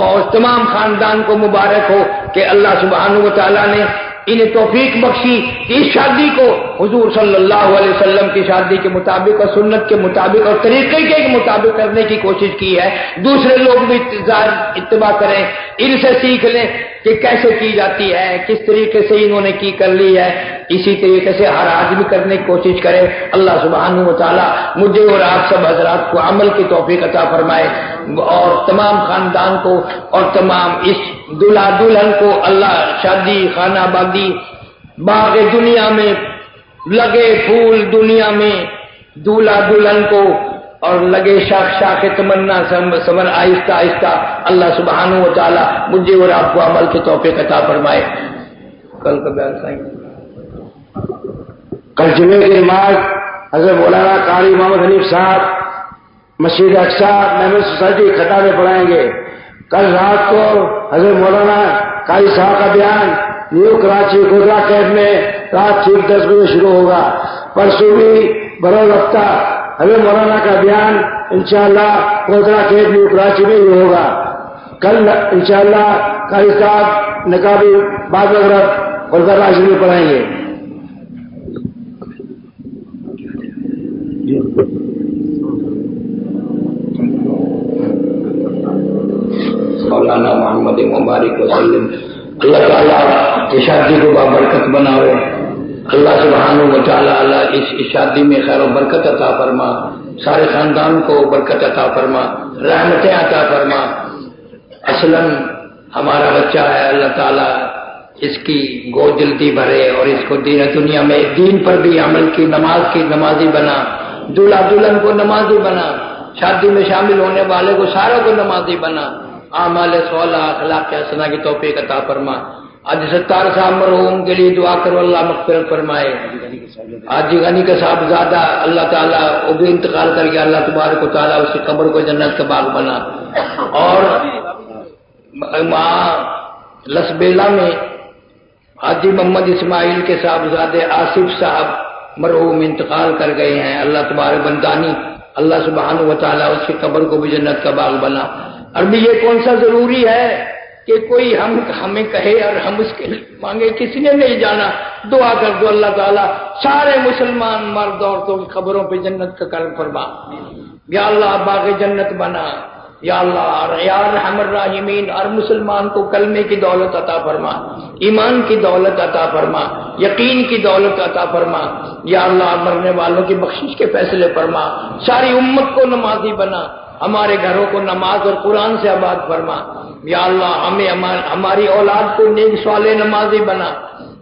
اور تمام خاندان کو مبارک ہو کہ اللہ سبحانہ و تعالیٰ نے انہیں توفیق بخشی کہ اس شادی کو حضور صلی اللہ علیہ وسلم کی شادی کے مطابق اور سنت کے مطابق اور طریقے کے مطابق کرنے کی کوشش کی ہے۔ دوسرے لوگ بھی اتباع کریں، ان سے سیکھ لیں کہ کیسے کی جاتی ہے، کس طریقے سے انہوں نے کی کر لی ہے، اسی طریقے سے ہر آدمی کرنے کی کوشش کرے۔ اللہ سبحانہ و تعالی مجھے اور آپ سب حضرات کو عمل کی توفیق عطا فرمائے، اور تمام خاندان کو اور تمام اس دلہا دلہن کو اللہ شادی خانہ آبادی باغ دنیا میں لگے پھول دنیا میں دلہا دلہن کو اور لگے شاخ شاخ تمنا سمر آہستہ آہستہ اللہ سبحانہ و تعالی مجھے اور آپ کو عمل کی توفیق عطا فرمائے۔ کل کا بیان سائیں کل جمعے کی نماز حضرت مولانا قاری محمد حنیف صاحب مسجد اقصی محمد سوسائٹی کھٹا میں پڑھائیں گے۔ کل رات کو حضرت مولانا قاری صاحب کا بیان نیو کراچی گودرا کیمپ میں رات ٹھیک 10 بجے شروع ہوگا۔ پرسوں بھی بروز ہفتہ حضرت مولانا کا بیان انشاءاللہ گودرا کیمپ نیو کراچی میں ہی ہوگا۔ کل انشاءاللہ قاری صاحب نقابی بعد مغرب گودرا راجی میں پڑھائیں گے۔ مولانا محمد مبارک وسلم۔ اللہ تعالیٰ اس شادی کو بابرکت بناوے، اللہ سبحانہ و تعالیٰ اس شادی میں خیر و برکت عطا فرما، سارے خاندان کو برکت عطا فرما، رحمتیں عطا فرما۔ اسلم ہمارا بچہ ہے، اللہ تعالیٰ اس کی گود جلدی بھرے اور اس کو دین دنیا میں دین پر بھی عمل کی نماز کی نمازی بنا، دلہا دلہن کو نمازی بنا، شادی میں شامل ہونے والے کو ساروں کو نمازی بنا، اعمال صالحہ اخلاق حسنہ کی توفیق عطا فرما۔ آج 70 صاحب مرحوم کے لیے دعا کرو اللہ مغفرت فرمائے۔ آج غنی کا صاحب زیادہ اللہ تعالیٰ وہ بھی انتقال کر گیا، اللہ تبارک و تعالیٰ اس کی قبر کو جنت کا باغ بنا۔ اور وہاں لسبیلا میں حاجی محمد اسماعیل کے صاحبزادے آصف صاحب مرحوم انتقال کر گئے ہیں، اللہ تبارک بندانی اللہ سبحانہ و تعالیٰ اس کی قبر کو بھی جنت کا باغ بنا۔ اور بھی یہ کون سا ضروری ہے کہ کوئی ہمیں کہے اور ہم اس کے مانگے، کسی نے نہیں جانا، دعا کر دو اللہ تعالیٰ سارے مسلمان مرد عورتوں کی قبروں پہ جنت کا کرم فرما، یا اللہ باغ جنت بنا، یا اللہ یا ارحم الراحمین، ہر مسلمان کو کلمے کی دولت عطا فرما، ایمان کی دولت عطا فرما، یقین کی دولت عطا فرما، یا اللہ مرنے والوں کی بخشش کے فیصلے فرما، ساری امت کو نمازی بنا، ہمارے گھروں کو نماز اور قرآن سے آباد فرما، یا اللہ ہمیں ہماری اولاد کو نیک صالح نمازی بنا،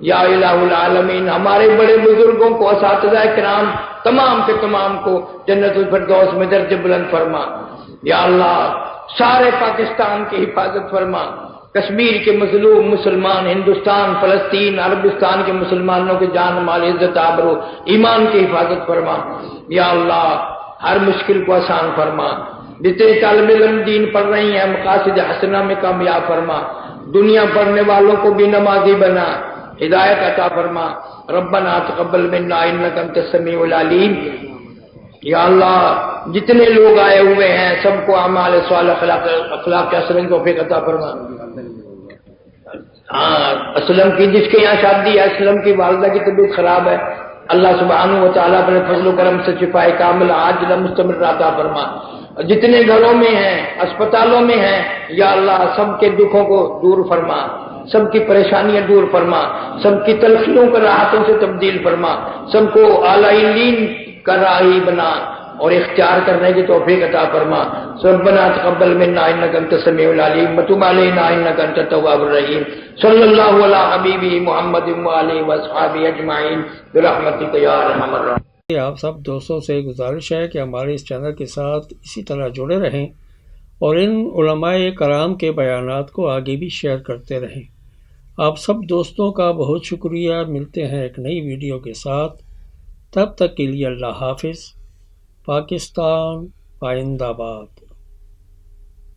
یا الہ العالمین ہمارے بڑے بزرگوں کو اساتذہ کرام تمام کے تمام کو جنت الفردوس میں درجہ بلند فرما، یا اللہ سارے پاکستان کی حفاظت فرما، کشمیر کے مظلوم مسلمان، ہندوستان فلسطین عربستان کے مسلمانوں کے جان مال عزت آبرو ایمان کی حفاظت فرما، یا اللہ ہر مشکل کو آسان فرما، جتنے طالب علم دین پڑھ رہی ہیں مقاصد حسنہ میں کامیاب فرما، دنیا پڑھنے والوں کو بھی نمازی بنا، ہدایت عطا فرما، ربنا تقبل منا انک انت السمیع العلیم۔ یا اللہ جتنے لوگ آئے ہوئے ہیں سب کو اعمال صالح اخلاق حسنہ کی توفیق عطا فرما۔ ہاں اسلم کی جس کے یہاں شادی ہے، اسلم کی والدہ کی طبیعت خراب ہے، اللہ سبحانہ و تعالیٰ اپنے فضل و کرم سے شفائے کامل عاجلہ مستمر عطا فرما، جتنے گھروں میں ہیں، اسپتالوں میں ہیں، یا اللہ سب کے دکھوں کو دور فرما، سب کی پریشانیاں دور فرما، سب کی تلخیوں کو راحتوں سے تبدیل فرما، سب کو اعلی علین کا راہی بنا اور اختیار کرنے کی توفیق عطا فرما۔ ربنا تقبل منا انک انت السمیع العلیم وتب علینا انک انت التواب الرحیم۔ صلی اللہ علی حبیبہ محمد وآلہ واصحابہ اجمعین برحمتک یا ارحم الراحمین۔ آپ سب دوستوں سے گزارش ہے کہ ہمارے اس چینل کے ساتھ اسی طرح جڑے رہیں اور ان علماء کرام کے بیانات کو آگے بھی شیئر کرتے رہیں۔ آپ سب دوستوں کا بہت شکریہ۔ ملتے ہیں ایک نئی ویڈیو کے ساتھ، تب تک کے لیے اللہ حافظ۔ پاکستان پائندہ باد۔